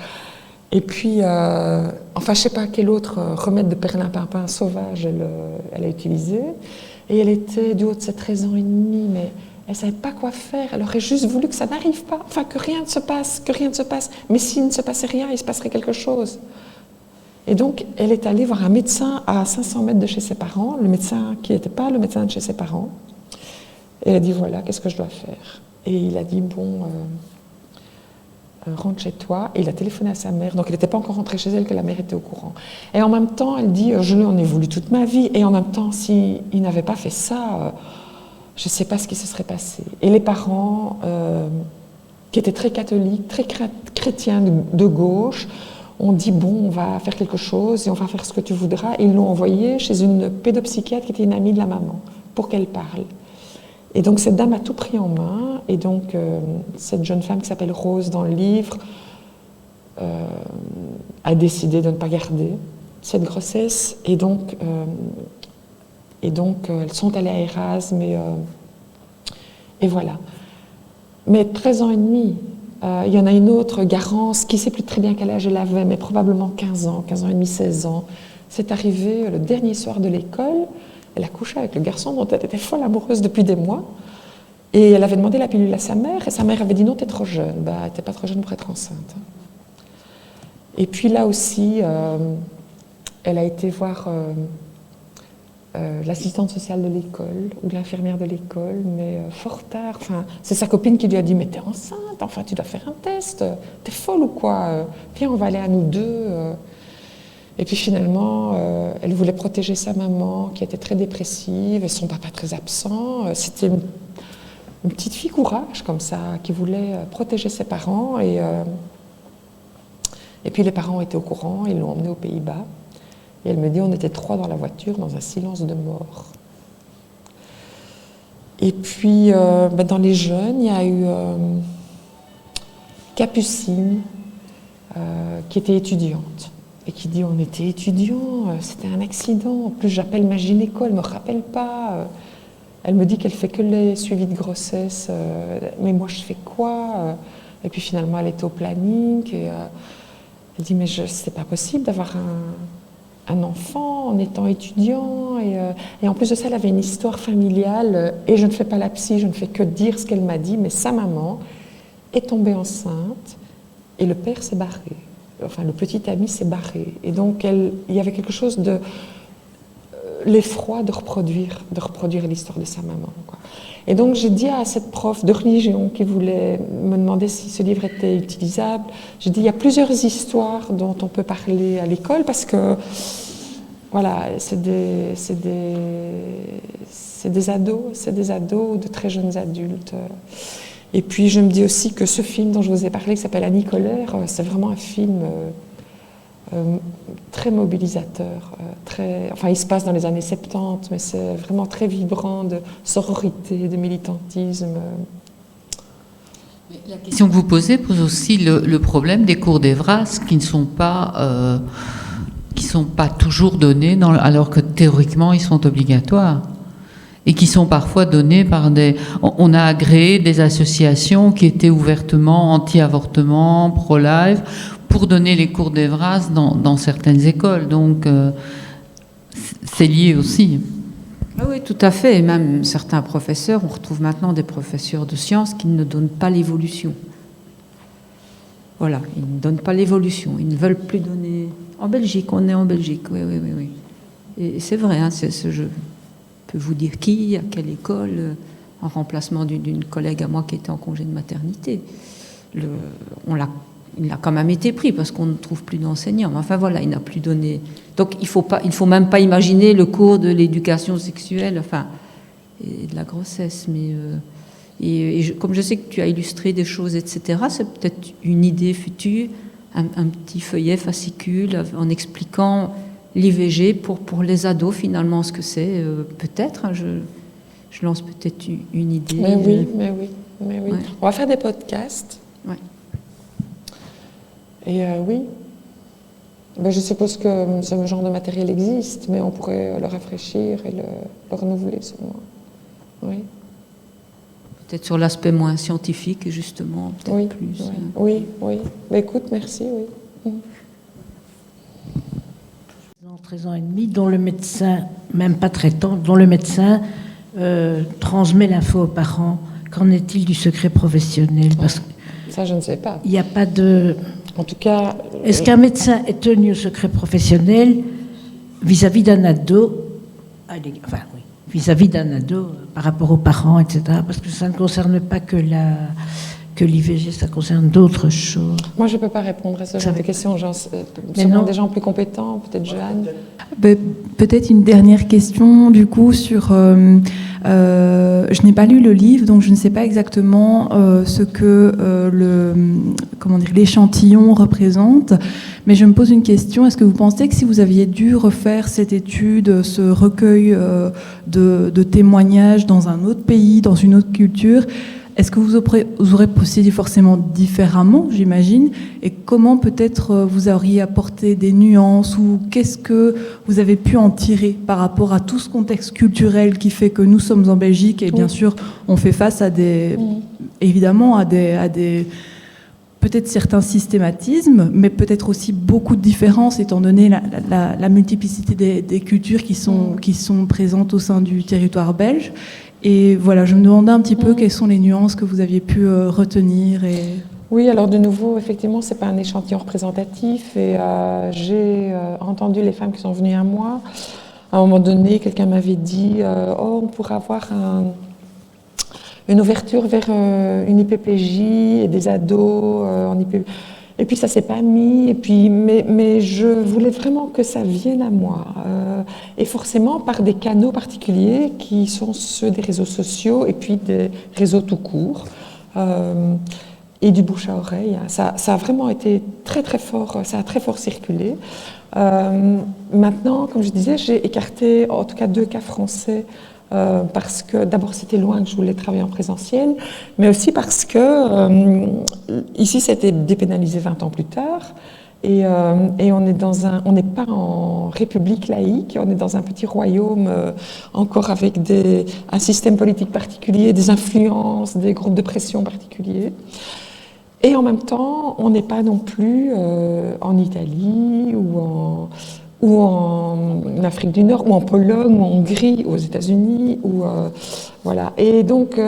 Et puis, enfin, je ne sais pas quel autre remède de perlimpinpin sauvage elle a utilisé. Et elle était du haut de ses 13 ans et demi, mais elle ne savait pas quoi faire. Elle aurait juste voulu que ça n'arrive pas, enfin, que rien ne se passe, Mais s'il ne se passait rien, il se passerait quelque chose. Et donc, elle est allée voir un médecin à 500 mètres de chez ses parents, le médecin qui n'était pas le médecin de chez ses parents. Et elle a dit, voilà, qu'est-ce que je dois faire? Et il a dit, bon, rentre chez toi. Et il a téléphoné à sa mère. Donc, elle n'était pas encore rentrée chez elle, que la mère était au courant. Et en même temps, elle dit, je lui en ai voulu toute ma vie. Et en même temps, s'il n'avait pas fait ça, je ne sais pas ce qui se serait passé. Et les parents, qui étaient très catholiques, très chrétiens de gauche, on dit, bon, on va faire quelque chose et on va faire ce que tu voudras. Ils l'ont envoyée chez une pédopsychiatre qui était une amie de la maman, pour qu'elle parle. Et donc, cette dame a tout pris en main. Et donc, cette jeune femme qui s'appelle Rose dans le livre a décidé de ne pas garder cette grossesse. Et donc, elles sont allées à Erasme. Et voilà. Mais 13 ans et demi... il y en a une autre, Garance, qui ne sait plus très bien quel âge elle avait, mais probablement 15 ans et demi, 16 ans. C'est arrivé le dernier soir de l'école. Elle a couché avec le garçon dont elle était folle amoureuse depuis des mois. Et elle avait demandé la pilule à sa mère, et sa mère avait dit non, t'es trop jeune. Elle n'était pas trop jeune pour être enceinte. Et puis là aussi, elle a été voir l'assistante sociale de l'école ou l'infirmière de l'école, mais fort tard. Enfin, c'est sa copine qui lui a dit « Mais t'es enceinte, enfin tu dois faire un test, t'es folle ou quoi? Viens, on va aller à nous deux. » Et puis finalement, elle voulait protéger sa maman qui était très dépressive et son papa très absent. C'était une petite fille courage comme ça, qui voulait protéger ses parents. Et puis les parents étaient au courant, ils l'ont emmenée aux Pays-Bas. Et elle me dit, on était 3 dans la voiture, dans un silence de mort. Et puis, dans les jeunes, il y a eu Capucine, qui était étudiante. et qui dit on était étudiants, c'était un accident, en plus j'appelle ma gynéco, elle ne me rappelle pas, elle me dit qu'elle fait que les suivis de grossesse, mais moi je fais quoi? Et puis finalement elle était au planning, et elle dit mais c'est pas possible d'avoir un enfant en étant étudiant, et en plus de ça elle avait une histoire familiale, et je ne fais pas la psy, je ne fais que dire ce qu'elle m'a dit, mais sa maman est tombée enceinte et le père s'est barré. Enfin, le petit ami s'est barré. Et donc, il y avait quelque chose de l'effroi de reproduire l'histoire de sa maman, quoi. Et donc, j'ai dit à cette prof de religion qui voulait me demander si ce livre était utilisable, j'ai dit, il y a plusieurs histoires dont on peut parler à l'école, parce que, voilà, c'est des ados, ou de très jeunes adultes. Et puis, je me dis aussi que ce film dont je vous ai parlé, qui s'appelle Annie Colère, c'est vraiment un film très mobilisateur. Enfin, il se passe dans les années 70, mais c'est vraiment très vibrant de sororité, de militantisme. La question que vous posez pose aussi le problème des cours d'Evras qui ne sont pas, toujours donnés, alors que théoriquement, ils sont obligatoires. Et qui sont parfois donnés par On a agréé des associations qui étaient ouvertement anti-avortement, pro-life, pour donner les cours d'Evras dans certaines écoles. Donc, c'est lié aussi. Oui, tout à fait. Et même certains professeurs, on retrouve maintenant des professeurs de sciences qui ne donnent pas l'évolution. Voilà, ils ne donnent pas l'évolution. Ils ne veulent plus donner... En Belgique, on est en Belgique, oui. Et c'est vrai, hein, je peux vous dire qui, à quelle école, en remplacement d'une collègue à moi qui était en congé de maternité. Il a quand même été pris parce qu'on ne trouve plus d'enseignants. Enfin voilà, il n'a plus donné. Donc il faut même pas imaginer le cours de l'éducation sexuelle, enfin, et de la grossesse. Mais comme je sais que tu as illustré des choses, etc., c'est peut-être une idée future, un petit feuillet fascicule en expliquant l'IVG pour les ados, finalement, ce que c'est, peut-être. Hein, je lance peut-être une idée. Mais oui. Ouais. On va faire des podcasts. Ouais. Et oui. Ben, je suppose que ce genre de matériel existe, mais on pourrait le rafraîchir et le renouveler, selon moi. Oui. Peut-être sur l'aspect moins scientifique, justement, peut-être plus. Oui. Ben, écoute, merci, oui. 13 ans et demi, dont le médecin, même pas traitant, dont le médecin transmet l'info aux parents. Qu'en est-il du secret professionnel? Parce que ça, je ne sais pas. Il n'y a pas de... En tout cas... Est-ce qu'un médecin est tenu au secret professionnel vis-à-vis d'un ado, vis-à-vis d'un ado par rapport aux parents, etc. Parce que ça ne concerne pas que l'IVG, ça concerne d'autres choses. Moi, je ne peux pas répondre à ce genre de questions. Sûrement des gens plus compétents, peut-être Joanne. Peut-être une dernière question, du coup, sur... je n'ai pas lu le livre, donc je ne sais pas exactement ce que l'échantillon représente, mais je me pose une question. Est-ce que vous pensez que si vous aviez dû refaire cette étude, ce recueil de témoignages dans un autre pays, dans une autre culture, est-ce que vous aurez procédé forcément différemment, j'imagine? Et comment peut-être vous auriez apporté des nuances, ou qu'est-ce que vous avez pu en tirer par rapport à tout ce contexte culturel qui fait que nous sommes en Belgique, et bien sûr on fait face à évidemment à des peut-être certains systématismes, mais peut-être aussi beaucoup de différences étant donné la multiplicité des cultures qui sont présentes au sein du territoire belge. Et voilà, je me demandais un petit peu quelles sont les nuances que vous aviez pu retenir. Oui, alors de nouveau, effectivement, ce n'est pas un échantillon représentatif. Et j'ai entendu les femmes qui sont venues à moi. À un moment donné, quelqu'un m'avait dit on pourrait avoir une ouverture vers une IPPJ et des ados en IPPJ. Et puis ça s'est pas mis, mais je voulais vraiment que ça vienne à moi. Et forcément par des canaux particuliers qui sont ceux des réseaux sociaux et puis des réseaux tout court. Et du bouche à oreille. Ça a vraiment été très très fort, ça a très fort circulé. Maintenant, comme je disais, j'ai écarté en tout cas 2 cas français. Parce que d'abord c'était loin que je voulais travailler en présentiel, mais aussi parce que ici c'était dépénalisé 20 ans plus tard, Et on n'est pas en république laïque, on est dans un petit royaume encore avec un système politique particulier, des influences, des groupes de pression particuliers. Et en même temps, on n'est pas non plus en Italie ou en Afrique du Nord, ou en Pologne, ou en Hongrie, aux États-Unis, voilà. Et donc,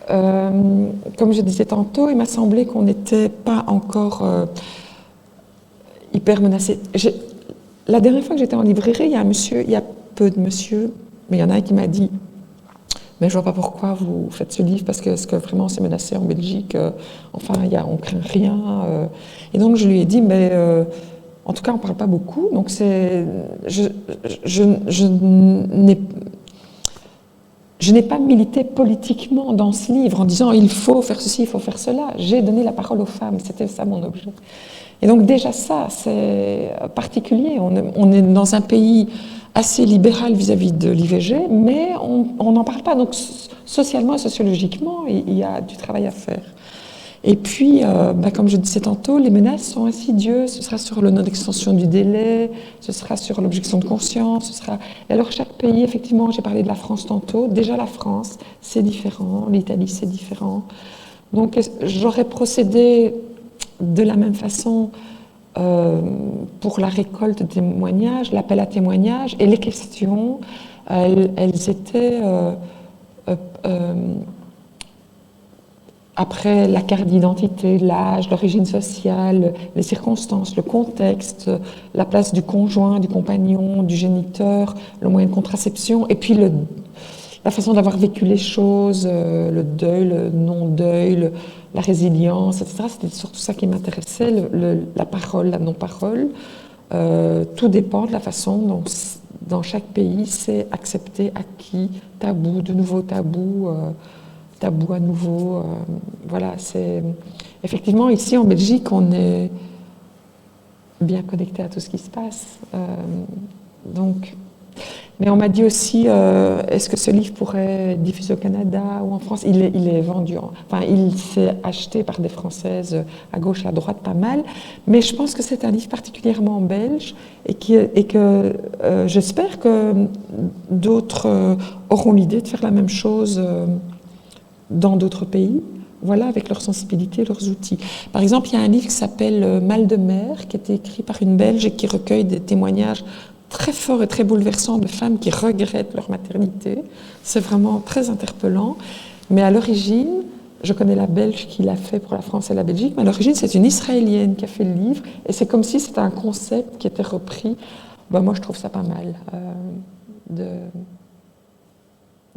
comme je disais tantôt, il m'a semblé qu'on n'était pas encore hyper menacé. La dernière fois que j'étais en librairie, il y a peu de monsieur, mais il y en a un qui m'a dit « Mais je vois pas pourquoi vous faites ce livre, parce que est-ce que vraiment c'est menacé en Belgique enfin, on craint rien. » Et donc je lui ai dit « Mais en tout cas, on parle pas beaucoup. » Donc je n'ai pas milité politiquement dans ce livre en disant « Il faut faire ceci, il faut faire cela ». J'ai donné la parole aux femmes, c'était ça mon objet. Et donc déjà ça, c'est particulier. On est dans un pays assez libéral vis-à-vis de l'IVG, mais on n'en parle pas. Donc socialement et sociologiquement, il y a du travail à faire. Et puis, comme je disais tantôt, les menaces sont insidieuses. Ce sera sur le non-extension du délai, ce sera sur l'objection de conscience, Et alors chaque pays, effectivement, j'ai parlé de la France tantôt. Déjà la France, c'est différent. L'Italie, c'est différent. Donc j'aurais procédé de la même façon pour la récolte de témoignages, l'appel à témoignages et les questions, elles étaient après la carte d'identité, l'âge, l'origine sociale, les circonstances, le contexte, la place du conjoint, du compagnon, du géniteur, le moyen de contraception, et puis la façon d'avoir vécu les choses, le deuil, le non-deuil, la résilience, etc. C'était surtout ça qui m'intéressait, la parole, la non-parole. Tout dépend de la façon dont, dans chaque pays, c'est accepté, acquis, tabou, de nouveaux tabous, tabou à nouveau. Voilà, c'est... Effectivement, ici en Belgique, on est bien connecté à tout ce qui se passe. Donc... Mais on m'a dit aussi, est-ce que ce livre pourrait être diffusé au Canada ou en France? Il est vendu, il s'est acheté par des Françaises à gauche, à droite, pas mal. Mais je pense que c'est un livre particulièrement belge et que j'espère que d'autres auront l'idée de faire la même chose dans d'autres pays. Voilà, avec leur sensibilité, leurs outils. Par exemple, il y a un livre qui s'appelle Mal de mer, qui a été écrit par une Belge et qui recueille des témoignages très fort et très bouleversant de femmes qui regrettent leur maternité. C'est vraiment très interpellant. Mais à l'origine, je connais la Belge qui l'a fait pour la France et la Belgique, mais à l'origine, c'est une Israélienne qui a fait le livre. Et c'est comme si c'était un concept qui était repris. Moi, je trouve ça pas mal de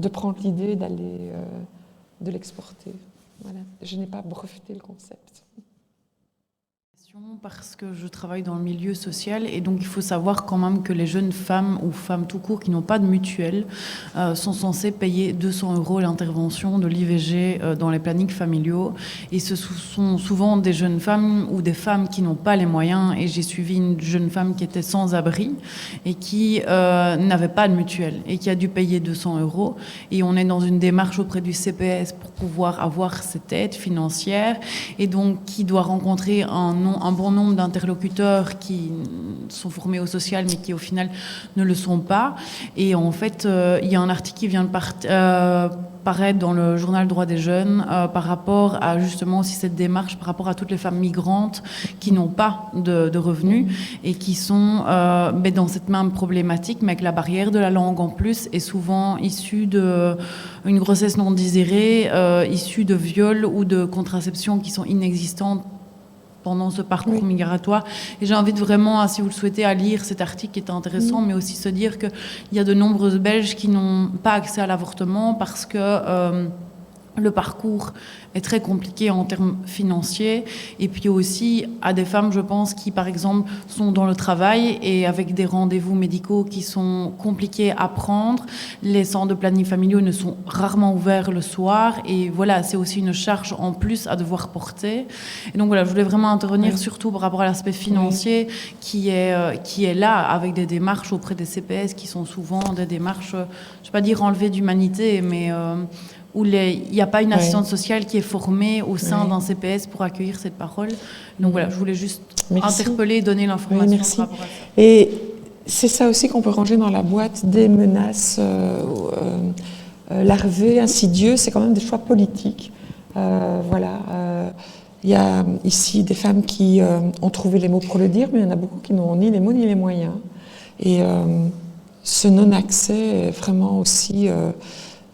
prendre l'idée d'aller de l'exporter. Voilà. Je n'ai pas breveté le concept. Parce que je travaille dans le milieu social et donc il faut savoir quand même que les jeunes femmes ou femmes tout court qui n'ont pas de mutuelle sont censées payer 200 € l'intervention de l'IVG dans les plannings familiaux et ce sont souvent des jeunes femmes ou des femmes qui n'ont pas les moyens et j'ai suivi une jeune femme qui était sans abri et qui n'avait pas de mutuelle et qui a dû payer 200 € et on est dans une démarche auprès du CPS pour pouvoir avoir cette aide financière et donc qui doit rencontrer un bon nombre d'interlocuteurs qui sont formés au social mais qui au final ne le sont pas. Et en fait, il y a un article qui vient de paraître dans le journal Droits des Jeunes par rapport à justement aussi cette démarche, par rapport à toutes les femmes migrantes qui n'ont pas de revenus et qui sont dans cette même problématique, mais avec la barrière de la langue en plus, est souvent issue d'une grossesse non désirée, issue de viols ou de contraceptions qui sont inexistantes pendant ce parcours migratoire. Et j'invite vraiment, si vous le souhaitez, à lire cet article qui est intéressant, mais aussi se dire qu'il y a de nombreuses Belges qui n'ont pas accès à l'avortement parce que le parcours est très compliqué en termes financiers. Et puis aussi à des femmes, je pense, qui, par exemple, sont dans le travail et avec des rendez-vous médicaux qui sont compliqués à prendre. Les centres de planning familiaux ne sont rarement ouverts le soir. Et voilà, c'est aussi une charge en plus à devoir porter. Et donc voilà, je voulais vraiment intervenir surtout par rapport à l'aspect financier qui est là, avec des démarches auprès des CPS qui sont souvent des démarches, je ne vais pas dire enlevées d'humanité, mais où il n'y a pas une Ouais. assistante sociale qui est formée au sein Ouais. d'un CPS pour accueillir cette parole. Donc voilà, je voulais juste Merci. interpeller et donner l'information Oui, merci. par rapport à ça. Et c'est ça aussi qu'on peut ranger dans la boîte des menaces larvées, insidieuses. C'est quand même des choix politiques. Voilà. Il y a ici des femmes qui ont trouvé les mots pour le dire, mais il y en a beaucoup qui n'ont ni les mots ni les moyens. Et ce non-accès est vraiment aussi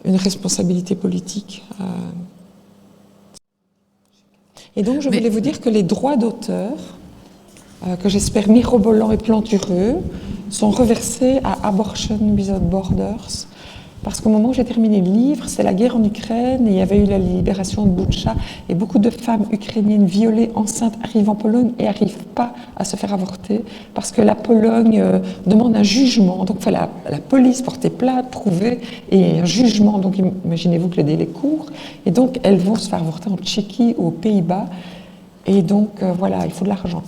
une responsabilité politique. Et donc, je voulais vous dire que les droits d'auteur, que j'espère mirobolants et plantureux, sont reversés à Abortion Without Borders. Parce qu'au moment où j'ai terminé le livre, c'est la guerre en Ukraine, et il y avait eu la libération de Boutcha, et beaucoup de femmes ukrainiennes violées, enceintes, arrivent en Pologne et n'arrivent pas à se faire avorter, parce que la Pologne demande un jugement. Donc, la police porter plainte, prouver, et un jugement. Donc, imaginez-vous que le délai court. Et donc, elles vont se faire avorter en Tchéquie ou aux Pays-Bas. Et donc, voilà, il faut de l'argent.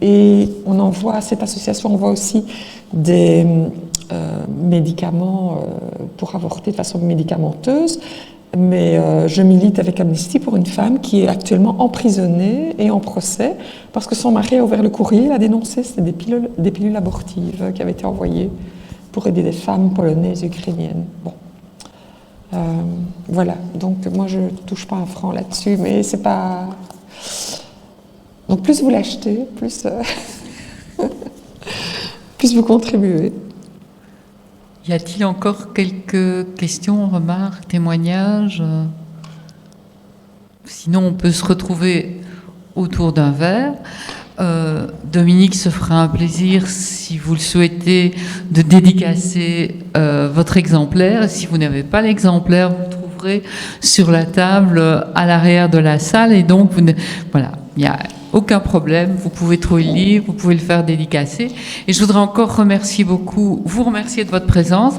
Et on envoie à cette association, on voit aussi des médicaments pour avorter de façon médicamenteuse. Mais je milite avec Amnesty pour une femme qui est actuellement emprisonnée et en procès parce que son mari a ouvert le courrier, il a dénoncé, c'était des pilules abortives qui avaient été envoyées pour aider des femmes polonaises et ukrainiennes. Bon. Voilà, donc moi je touche pas un franc là-dessus, mais c'est pas... Donc plus vous l'achetez, plus, plus vous contribuez. Y a-t-il encore quelques questions, remarques, témoignages? Sinon, on peut se retrouver autour d'un verre. Dominique se fera un plaisir, si vous le souhaitez, de dédicacer votre exemplaire. Et si vous n'avez pas l'exemplaire, vous le trouverez sur la table à l'arrière de la salle. Et donc, voilà, il n'y a aucun problème. Vous pouvez trouver le livre, vous pouvez le faire dédicacer. Et je voudrais encore vous remercier de votre présence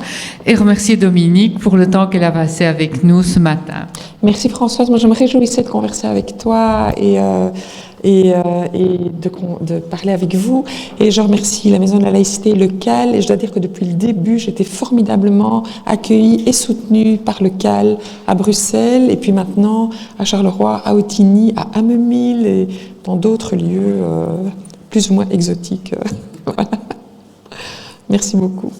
et remercier Dominique pour le temps qu'elle a passé avec nous ce matin. Merci Françoise, moi je me réjouissais de converser avec toi et de parler avec vous. Et je remercie la Maison de la Laïcité, le CAL, et je dois dire que depuis le début, j'étais formidablement accueillie et soutenue par le CAL à Bruxelles, et puis maintenant à Charleroi, à Ottigny, à Amemil et dans d'autres lieux plus ou moins exotiques. Voilà. Merci beaucoup.